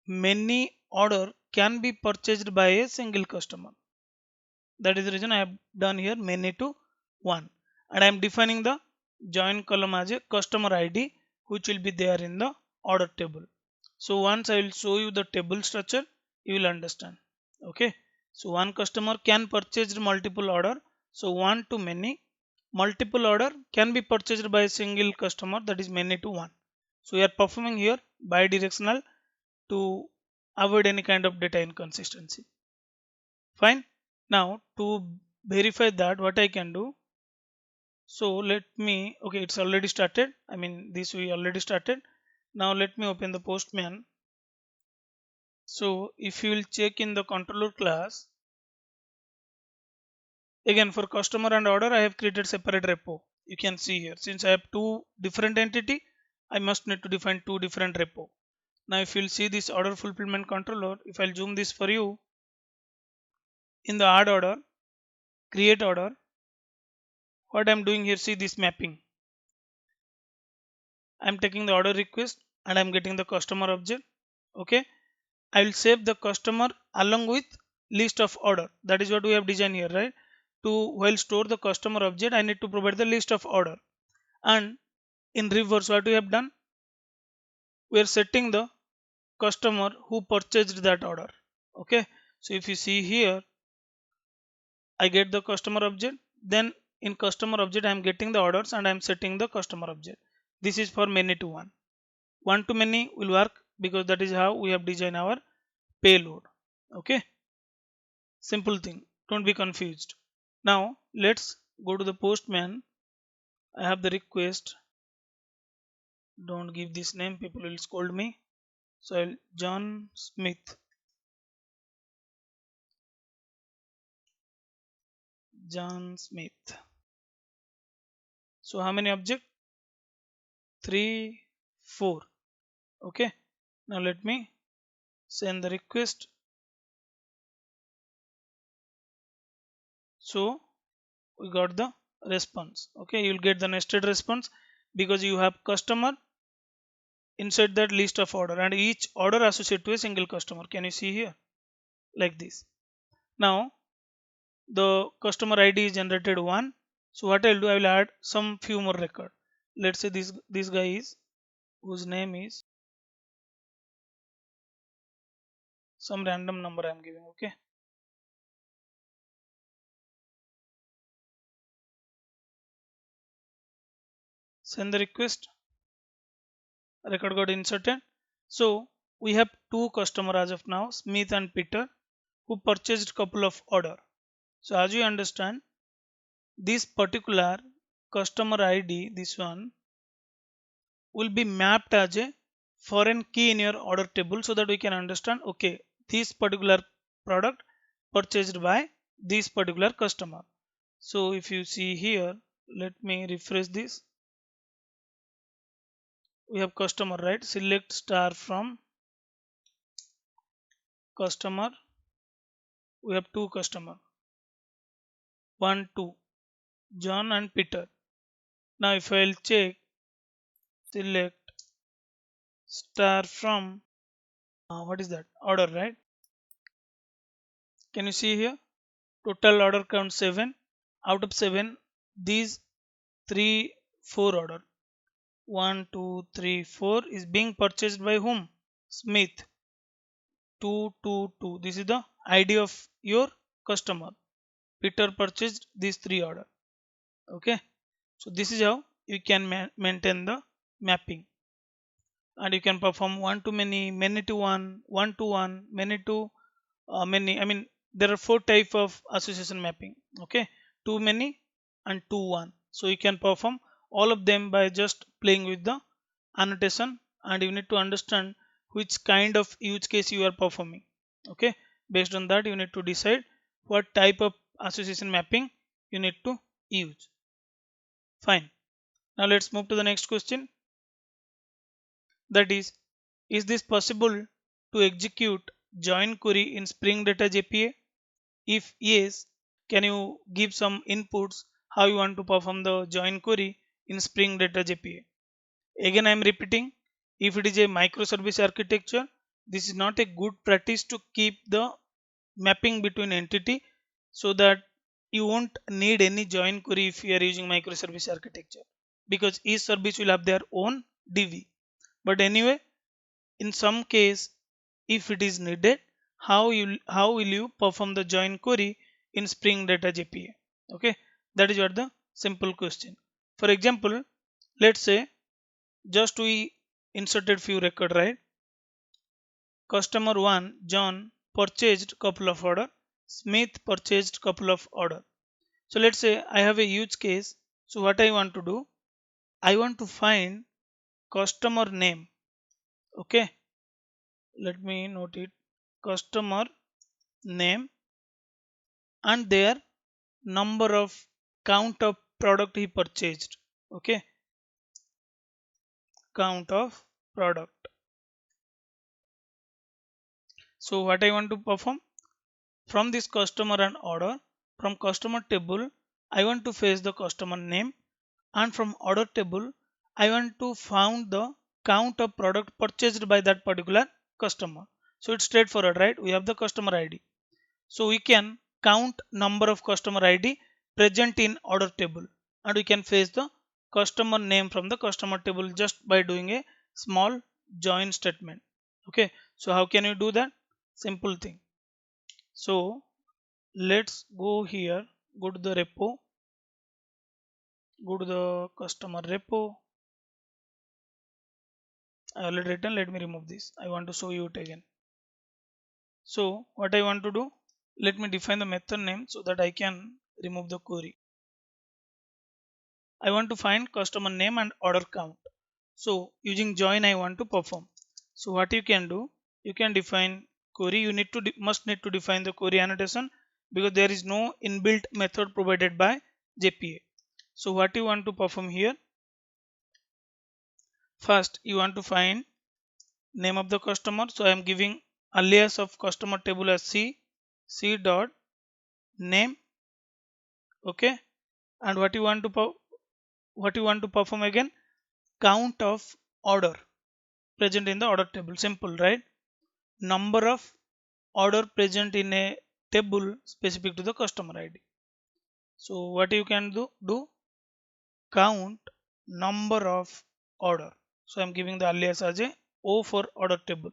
Many order can be purchased by a single customer. That is the reason I have done here many to one, and I am defining the join column as a customer ID, which will be there in the order table. So once I will show you the table structure, you will understand. Okay, so one customer can purchase multiple order. So one to many, multiple order can be purchased by a single customer, that is many to one. So we are performing here bidirectional to avoid any kind of data inconsistency. Fine. Now to verify that, what I can do, so let me, okay, it's already started. I mean this we already started. Now let me open the Postman. So if you will check in the controller class, again for customer and order I have created separate repo. You can see here, since I have two different entity, I must need to define two different repo. Now if you'll see this order fulfillment controller, if I'll zoom this for you, in the add order, create order, what I'm doing here, see this mapping. I'm taking the order request and I'm getting the customer object. Okay, I will save the customer along with list of order. That is what we have designed here, right? To while store the customer object, I need to provide the list of order. And in reverse, what we have done, we are setting the customer who purchased that order. Okay, so if you see here, I get the customer object, then in customer object I am getting the orders and I am setting the customer object. This is for many to one. One to many will work because that is how we have designed our payload. Okay, simple thing, don't be confused. Now let's go to the postman. I have the request. Don't give this name, people will scold me. So John Smith. John Smith. So how many object? 3, 4. Okay. Now let me send the request. So we got the response. Okay, you'll get the nested response because you have customer inside that list of order and each order associated to a single customer. Can you see here? Like this. Now the customer ID is generated 1. So what I'll do, I will add some few more record. Let's say this guy is, whose name is some random number I'm giving. Okay, send the request. Record got inserted. So we have two customer as of now, Smith and Peter, who purchased couple of order. So as you understand, this particular customer ID, this one, will be mapped as a foreign key in your order table so that we can understand, okay, this particular product purchased by this particular customer. So if you see here, let me refresh this. We have customer, right? Select star from customer. We have two customer, 1 2, John and Peter. Now if I'll check, select star from what is that, order, right? Can you see here, total order count 7. Out of 7, these 3 4 order, 1 2 3 4 is being purchased by whom? Smith. 2 2 2, this is the ID of your customer. Peter purchased these 3 order. Okay, so this is how you can maintain the mapping, and you can perform one to many, many to one, many to many. I mean, there are 4 type of association mapping. Okay, too many and to one. So you can perform all of them by just playing with the annotation, and you need to understand which kind of use case you are performing. Okay, based on that you need to decide what type of association mapping you need to use. Fine. Now let's move to the next question. That is this possible to execute join query in Spring Data JPA? If yes, can you give some inputs how you want to perform the join query in Spring Data JPA? Again, I am repeating, if it is a microservice architecture, this is not a good practice to keep the mapping between entity, so that you won't need any join query if you are using microservice architecture, because each service will have their own DB. But anyway, in some case, if it is needed, how will you perform the join query in Spring Data JPA? Okay, that is what the simple question. For example, let's say just we inserted few record, right? Customer 1 John purchased couple of order, Smith purchased couple of order. So let's say I have a use case. So what I want to do, I want to find customer name. Okay, let me note it, customer name and their number of count of product he purchased. Okay, count of product. So what I want to perform, from this customer and order, from customer table I want to fetch the customer name, and from order table I want to find the count of product purchased by that particular customer. So it's straightforward, right? We have the customer ID, so we can count number of customer ID present in order table, and we can fetch the customer name from the customer table just by doing a small join statement. Okay, so how can you do that? Simple thing. So let's go here, go to the repo, go to the customer repo. I already written, let me remove this. I want to show you it again. So what I want to do, let me define the method name so that I can remove the query. I want to find customer name and order count. So using join I want to perform. So what you can do, you can define query. You must need to define the query annotation because there is no inbuilt method provided by JPA. So what you want to perform here, first you want to find name of the customer. So I am giving alias of customer table as c dot name. Okay, and what you want to perform again, count of order present in the order table. Simple, right? Number of order present in a table specific to the customer ID. So what you can do count number of order. So I'm giving the alias as a O for order table.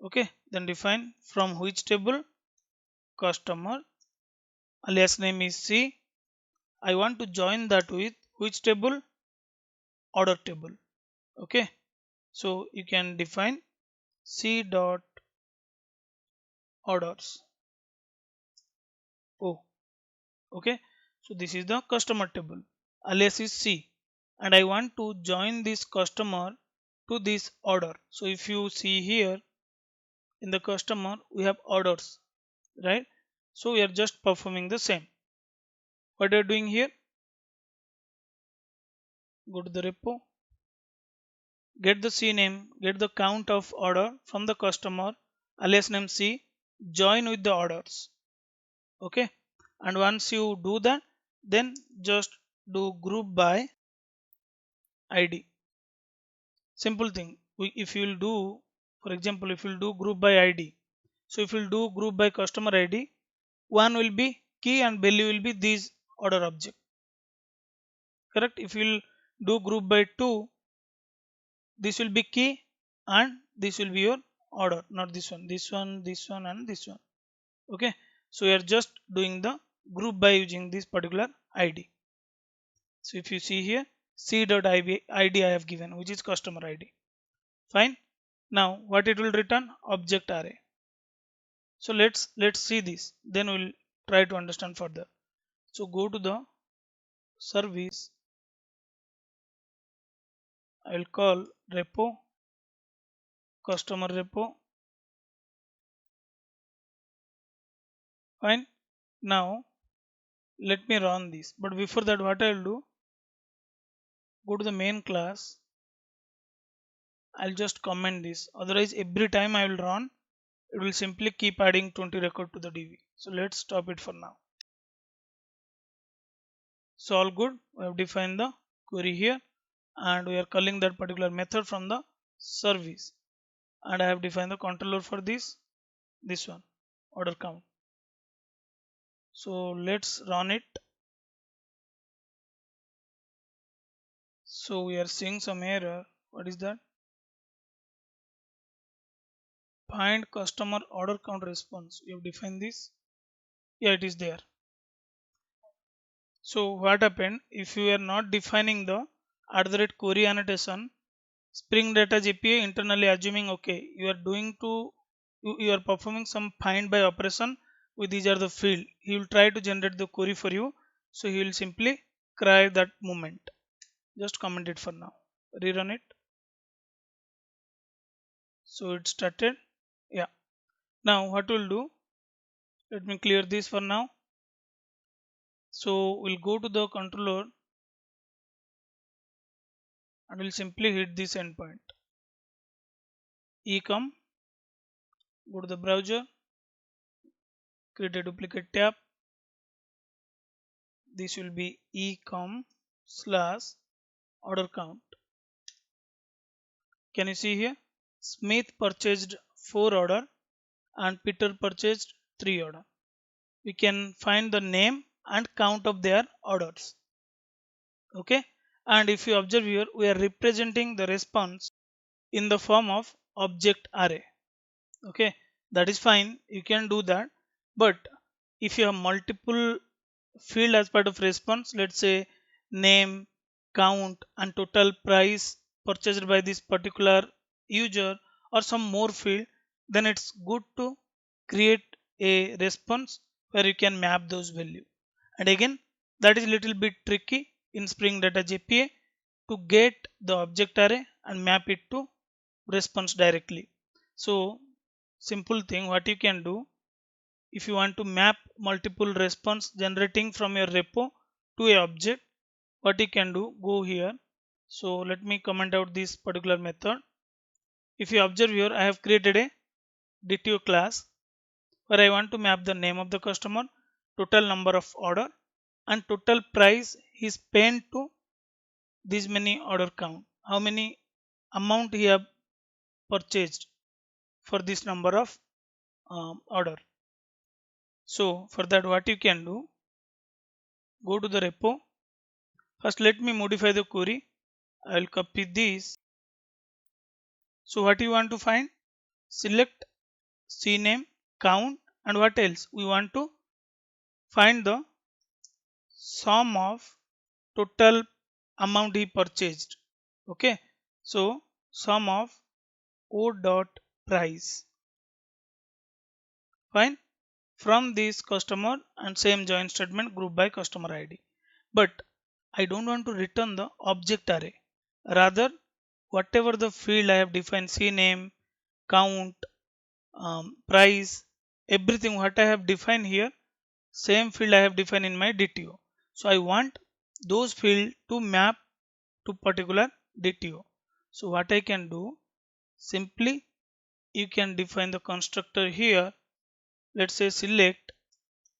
Okay, then define from which table, customer, alias name is C. I want to join that with which table, order table. Okay, so you can define C dot orders O. Okay, so this is the customer table, alias is C, and I want to join this customer to this order. So if you see here in the customer we have orders, right? So we are just performing the same. What are you doing here, go to the repo, get the C name, get the count of order from the customer, alias name C, join with the orders. Okay, and once you do that, then just do group by ID. Simple thing. If you will do, for example, if you will do group by ID, so if you will do group by customer ID, one will be key and value will be these order object. Correct? If you will do group by two, this will be key and this will be your order, not this one, this one, this one, and this one. Okay. So we are just doing the group by using this particular ID. So if you see here, c.id I have given, which is customer ID. Fine. Now what it will return, object array. So let's see this, then we'll try to understand further. So go to the service, I will call repo, customer repo. Fine. Now let me run this, but before that what I will do, go to the main class, I'll just comment this, otherwise every time I will run it will simply keep adding 20 record to the DB. So let's stop it for now. So all good, we have defined the query here and we are calling that particular method from the service, and I have defined the controller for this one, order count. So let's run it. So we are seeing some error. What is that? Find customer order count response. We have defined this. Yeah, it is there. So what happened, if you are not defining the @query annotation, Spring Data JPA internally assuming okay, you are doing to you are performing some find by operation with these are the field. He will try to generate the query for you. So he will simply cry that moment. Just comment it for now. Rerun it. So it started. Yeah. Now what we'll do? Let me clear this for now. So we'll go to the controller and we'll simply hit this endpoint. Ecom. Go to the browser. Create a duplicate tab. This will be ecom slash order count. Can you see here? Smith purchased 4 order and Peter purchased 3 order. We can find the name and count of their orders. Okay, and if you observe here, we are representing the response in the form of object array. Okay, that is fine, you can do that. But if you have multiple field as part of response, let's say name, count and total price purchased by this particular user or some more field, then it's good to create a response where you can map those value. And again, that is little bit tricky in Spring Data JPA to get the object array and map it to response directly. So simple thing what you can do, if you want to map multiple response generating from your repo to a object, what you can do, go here. So let me comment out this particular method. If you observe here, I have created a DTO class where I want to map the name of the customer, total number of order and total price he spent to this many order count, how many amount he have purchased for this number of order. So for that what you can do, go to the repo. First let me modify the query. I will copy this. So what you want to find? Select CNAME, count and what else? We want to find the sum of total amount he purchased. Okay. So sum of O dot price. Fine. From this customer and same join statement group by customer ID. But I don't want to return the object array. Rather, whatever the field I have defined, CNAME, count, price, everything what I have defined here, same field I have defined in my DTO. So I want those field to map to particular DTO. So what I can do, simply you can define the constructor here. Let's say select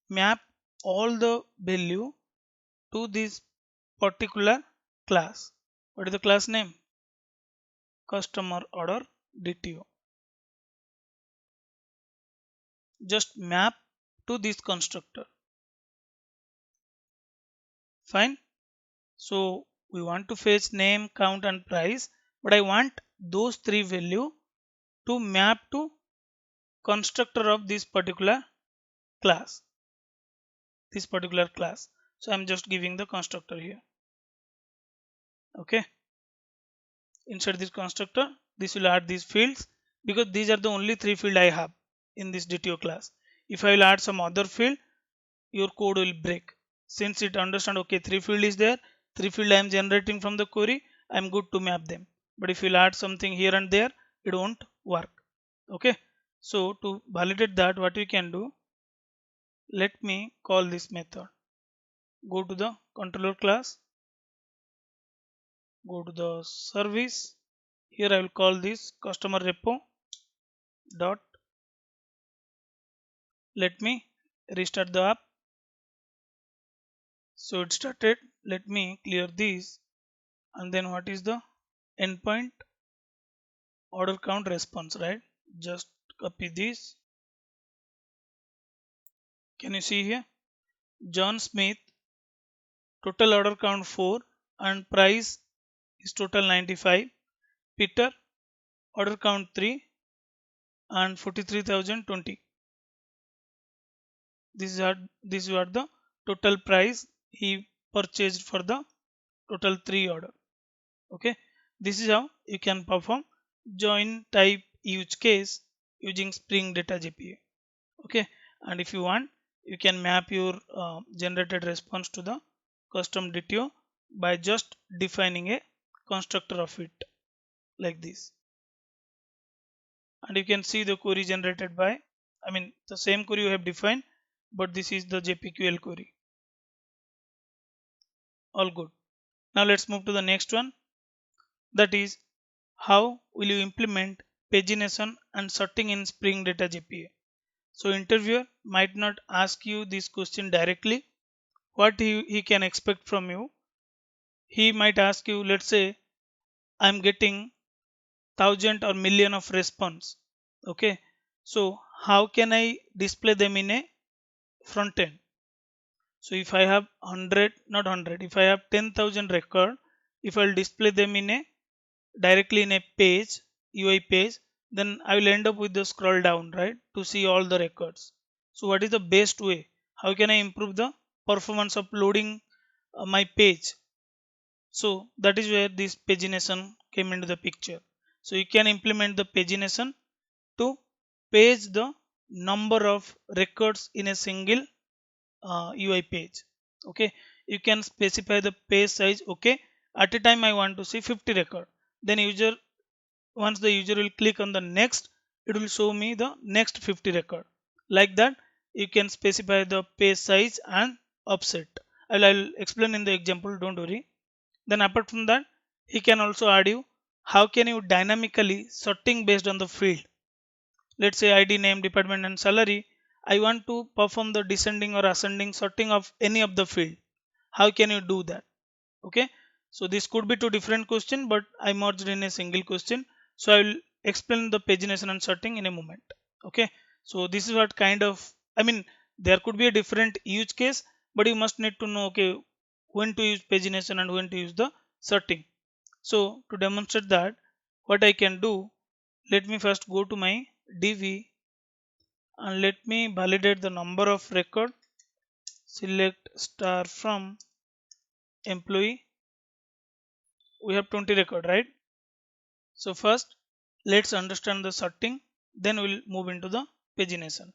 map all the value to this particular class. What is the class name? Customer order DTO. Just map to this constructor. Fine. So we want to fetch name, count and price, but I want those three value to map to constructor of this particular class. So I'm just giving the constructor here. Okay. Inside this constructor, this will add these fields because these are the only three fields I have in this DTO class. If I will add some other field, your code will break. Since it understand, okay, three field is there, three field I am generating from the query, I am good to map them. But if you will add something here and there, it won't work. Okay. So to validate that, what we can do, let me call this method. Go to the controller class, go to the service. Here I will call this customer repo dot. Let me restart the app. So it started. Let me clear this. And then what is the endpoint? Order count response, right? Just copy this. Can you see here? John Smith, total order count 4 and price is total 95. Peter, order count 3 and 43,020. These are the total price he purchased for the total 3 order. Okay. This is how you can perform join type use case using Spring Data JPA. Okay. And if you want, you can map your generated response to the custom DTO by just defining a constructor of it like this. And you can see the query generated by, the same query you have defined, but this is the JPQL query. All good. Now let's move to the next one. That is, how will you implement pagination and sorting in Spring Data JPA? So interviewer might not ask you this question directly. What he can expect from you? He might ask you, let's say, I'm getting 1,000 or million of response. Okay. So how can I display them in a front end? So if I have 100, not 100, if I have 10,000 record, if I'll display them in a directly in a page, UI page, then I will end up with the scroll down, right, to see all the records. So what is the best way? How can I improve the performance of loading my page? So that is where this pagination came into the picture. So you can implement the pagination to page the number of records in a single UI page. Okay, you can specify the page size. Okay, at a time I want to see 50 record. Then user, once the user will click on the next, it will show me the next 50 record. Like that, you can specify the page size and offset. I'll explain in the example. Don't worry. Then apart from that, he can also add you how can you dynamically sorting based on the field. Let's say ID, name, department and salary. I want to perform the descending or ascending sorting of any of the field. How can you do that? Okay. So this could be two different question, but I merged in a single question. So I will explain the pagination and sorting in a moment. Okay. So this is what kind of, I mean, there could be a different use case, but you must need to know, okay, when to use pagination and when to use the sorting. So to demonstrate that, what I can do, let me first go to my DV and let me validate the number of record. Select star from employee. We have 20 record, right? So first, let's understand the sorting. Then we'll move into the pagination.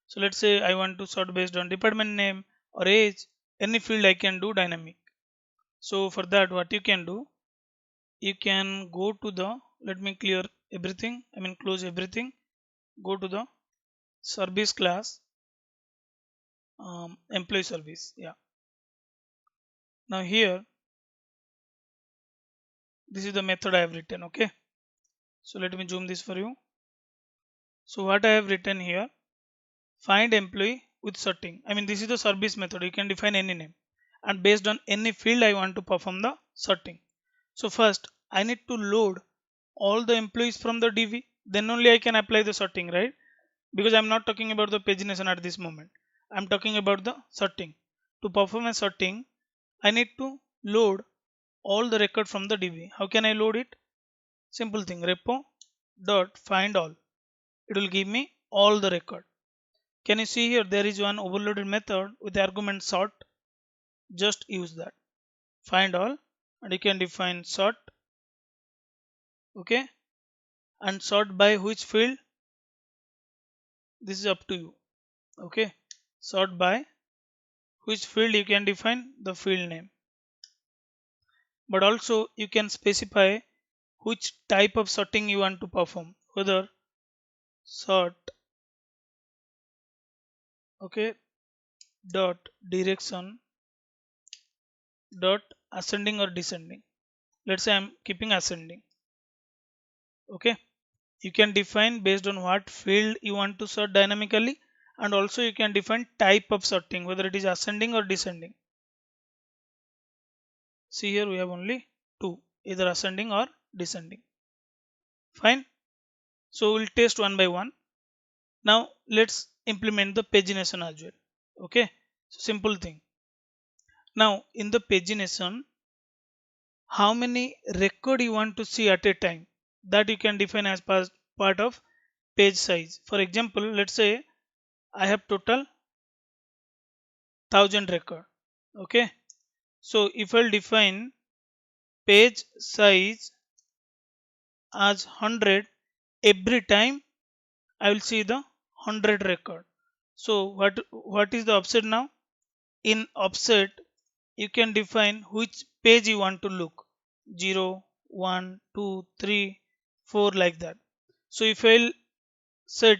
So let's say I want to sort based on department name or age. Any field I can do dynamic. So for that, what you can do, you can go to the, let me clear everything. I mean close everything. Go to the service class, employee service. Yeah. Now here, this is the method I have written. Okay. So let me zoom this for you. So what I have written here, find employee with sorting. I mean, this is the service method. You can define any name. And based on any field, I want to perform the sorting. So first, I need to load all the employees from the DV. Then only I can apply the sorting, right? Because I'm not talking about the pagination at this moment. I'm talking about the sorting. To perform a sorting, I need to load all the record from the DV. How can I load it? Simple thing, repo dot find all. It will give me all the record. Can you see here there is one overloaded method with the argument sort. Just use that. Find all and you can define sort. Okay. And sort by which field? This is up to you. Okay. Sort by which field, you can define the field name. But also you can specify which type of sorting you want to perform. Whether sort, okay, dot direction dot ascending or descending. Let's say I'm keeping ascending. Okay, you can define based on what field you want to sort dynamically, and also you can define type of sorting, whether it is ascending or descending. See here we have only two, either ascending or descending. Fine. So we'll test one by one. Now let's implement the pagination as well. Okay, so simple thing. Now in the pagination, how many record you want to see at a time, that you can define as part of page size. For example, let's say I have total 1000 record. Okay, so if I'll define page size as 100, every time I will see the 100 record. So what is the offset now? In offset, you can define which page you want to look. 0, 1, 2, 3, 4, like that. So if I'll set,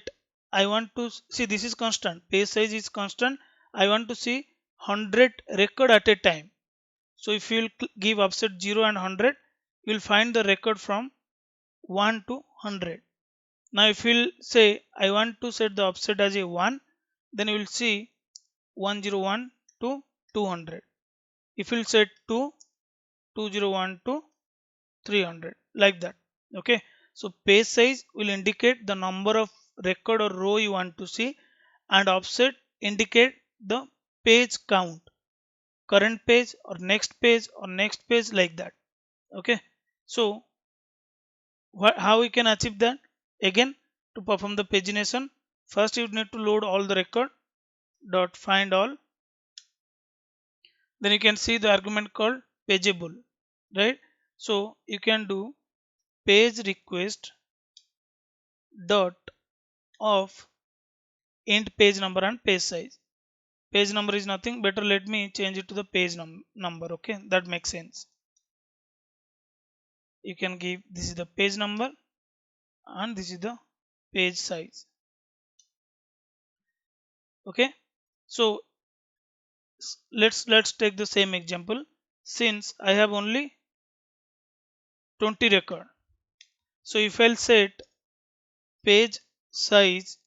I want to see, this is constant, page size is constant. I want to see 100 record at a time. So if you'll give offset 0 and 100, you'll find the record from 1 to 100. Now if you'll say I want to set the offset as a 1, then you will see 101 to 200. If you'll set 2, 201 to 300, like that. Okay, so page size will indicate the number of record or row you want to see, and offset indicate the page count, current page or next page, like that. Okay, so how we can achieve that? Again, to perform the pagination, first you need to load all the record dot find all. Then you can see the argument called pageable, right? So you can do page request dot of int page number and page size. Page number is nothing, better let me change it to the page number. Okay, that makes sense. You can give this is the page number and this is the page size. Okay, so let's take the same example. Since I have only 20 record, so if I'll set page size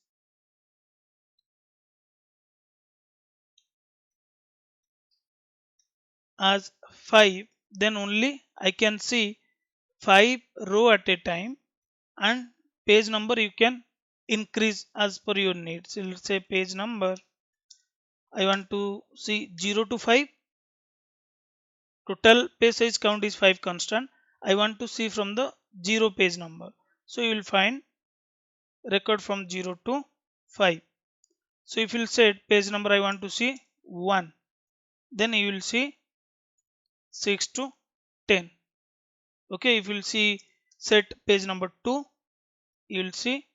as 5, then only I can see 5 row at a time, and page number you can increase as per your needs. So let's say page number I want to see 0 to 5. Total page size count is 5 constant. I want to see from the 0 page number. So you will find record from 0 to 5. So if you set page number I want to see 1, then you will see 6 to 10. Okay, if you will see set page number 2, you will see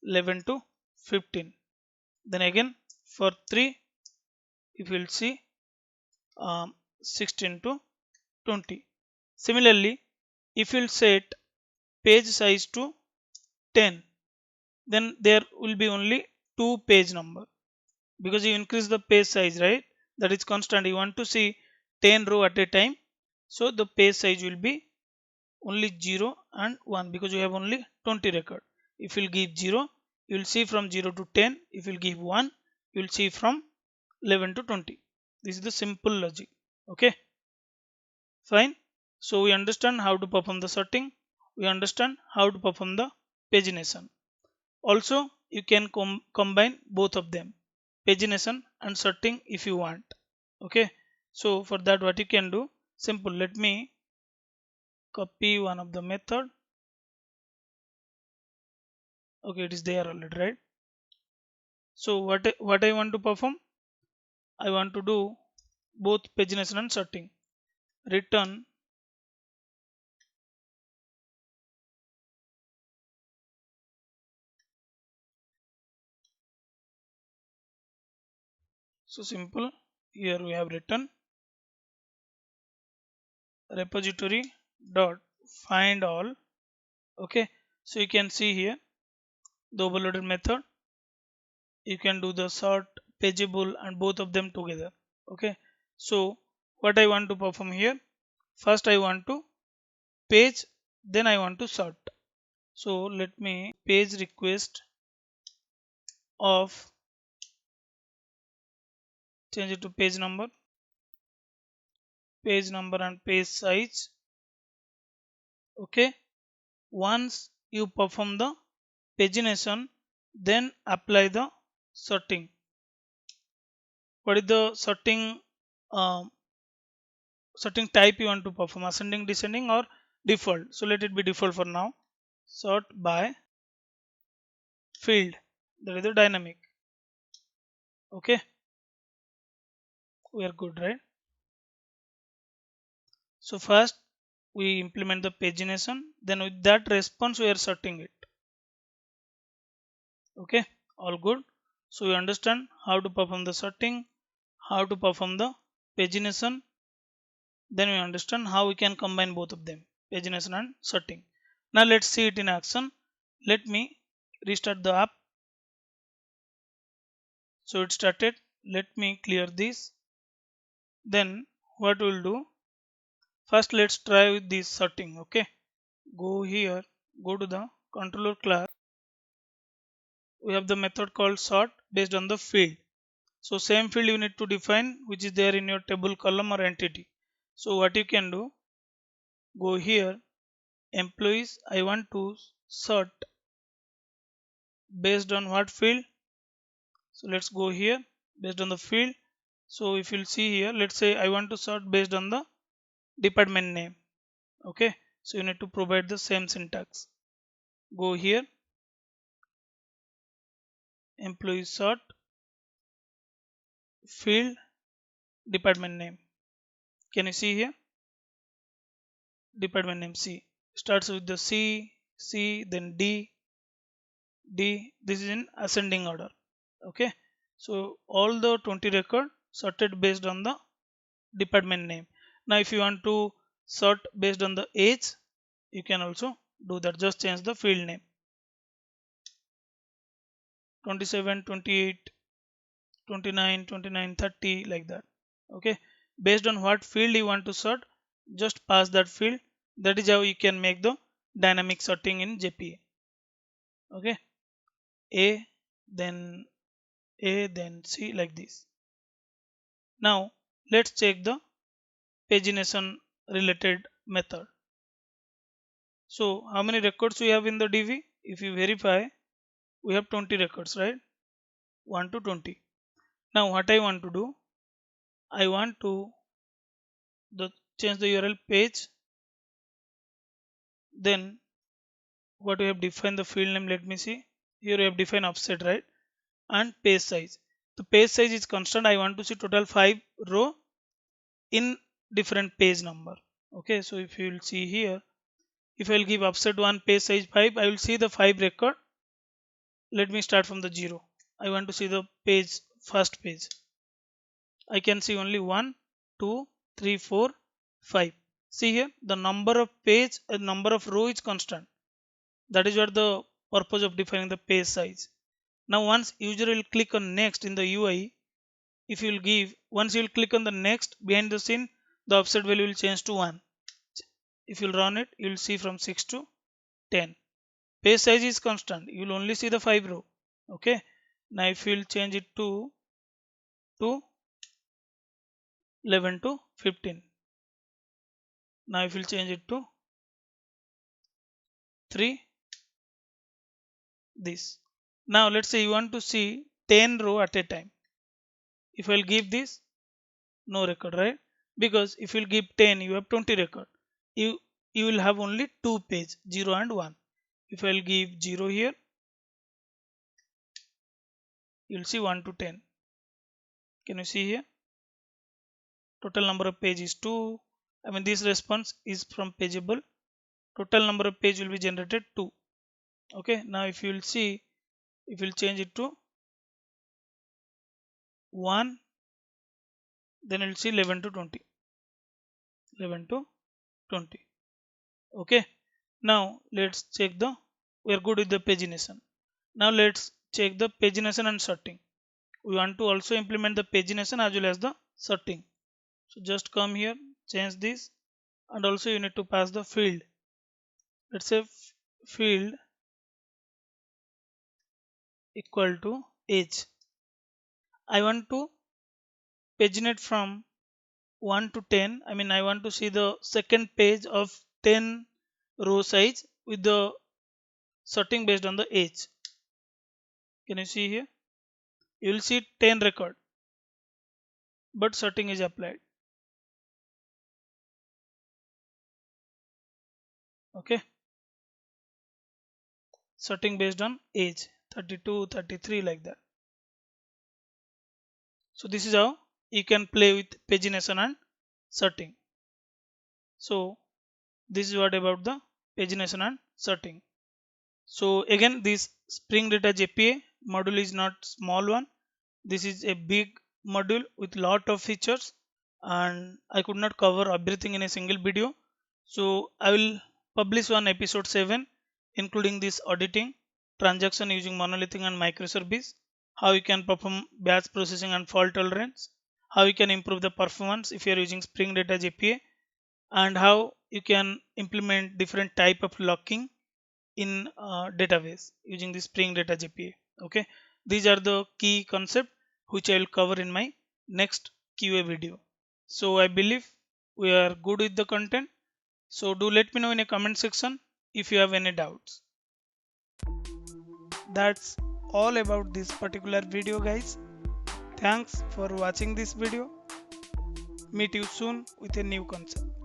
11 to 15. Then again for 3, if you will see 16 to 20. Similarly, if you will set page size to 10, then there will be only 2 page number, because you increase the page size, right? That is constant. You want to see 10 row at a time, so the page size will be only 0 and 1, because you have only 20 record. If you will give 0, you will see from 0 to 10. If you will give 1, you will see from 11 to 20. This is the simple logic. Okay, fine. So we understand how to perform the sorting. We understand how to perform the pagination. Also, you can combine both of them, pagination and sorting, if you want. Okay, so for that what you can do, simple. Let me copy one of the method. Okay, it is there already, right? So what I want to perform, I want to do both pagination and sorting. Return so simple. Here we have written repository dot find all. Okay, so you can see here the overloaded method. You can do the sort, pageable, and both of them together. Okay, so what I want to perform here, first I want to page, then I want to sort. So let me page request of, change it to page number and page size. Okay, once you perform the pagination, then apply the sorting. What is the sorting type you want to perform, ascending, descending, or default? So let it be default for now. Sort by field, that is the dynamic. Okay, we are good, right? So first we implement the pagination, then with that response we are sorting it. Okay, all good. So you understand how to perform the sorting, how to perform the pagination, then we understand how we can combine both of them, pagination and sorting. Now let's see it in action. Let me restart the app. So it started. Let me clear this. Then what we'll do, first let's try with this sorting. Okay, go here, go to the controller class. We have the method called sort based on the field. So same field you need to define which is there in your table, column, or entity. So what you can do, go here, employees, I want to sort based on what field. So let's go here, based on the field. So if you'll see here, let's say I want to sort based on the department name. Okay, so you need to provide the same syntax. go here, employee sort, field, department name. Can you see here? Department name C starts with the C, then D. This is in ascending order. Okay. So all the 20 record sorted based on the department name. Now if you want to sort based on the age, you can also do that. Just change the field name. 27, 28, 29, 29, 30 like that. Okay. Based on what field you want to sort, just pass that field. That is how you can make the dynamic sorting in JPA. Okay. A, then A, then C like this. Now let's check the pagination related method. So how many records we have in the DV? If you verify, we have 20 records, right? 1 to 20. Now what I want to do, I want to change the URL page. Then what we have defined the field name, let me see. Here we have defined offset, right? And page size. The page size is constant. I want to see total 5 row in different page number. Okay, so if you will see here, if I will give offset 1, page size 5, I will see the 5 record. Let me start from the 0. I want to see the page, first page. I can see only 1, 2, 3, 4, 5. See here, the number of page and number of row is constant. That is what the purpose of defining the page size. Now once user will click on next in the UI, if you will give, once you will click on the next, behind the scene, the offset value will change to 1. If you will run it, you will see from 6 to 10. Page size is constant. You will only see the 5 row. Okay. Now if you will change it to 11 to 15. Now if you will change it to 3, this. Now let's say you want to see 10 row at a time. If I will give this, no record, right? Because if you will give 10, you have 20 record. You will have only 2 page, 0 and 1. If I will give 0 here, you will see 1 to 10. Can you see here? Total number of page is 2. I mean this response is from pageable. Total number of page will be generated 2. Okay. Now if you will see, if you will change it to 1, then you will see 11 to 20. 11 to 20. Okay. Now let's check the, we are good with the pagination. Now let's check the pagination and sorting. We want to also implement the pagination as well as the sorting. So just come here, change this, and also you need to pass the field. Let's say field equal to age. I want to paginate from 1 to 10. I mean I want to see the second page of 10 row size with the sorting based on the age. Can you see here? You will see 10 record, but sorting is applied. Okay. Sorting based on age, 32, 33 like that. So this is how you can play with pagination and sorting. So this is what about the pagination and sorting. So again, this Spring Data JPA module is not small one. This is a big module with lot of features, and I could not cover everything in a single video. So I will publish one episode 7 including this auditing, transaction using monolithic and microservice, how you can perform batch processing and fault tolerance, how you can improve the performance if you are using Spring Data JPA, and how you can implement different type of locking in database using the Spring Data JPA. Okay, these are the key concept which I will cover in my next QA video. So I believe we are good with the content. So do let me know in a comment section if you have any doubts. That's all about this particular video, guys. Thanks for watching this video. Meet you soon with a new concept.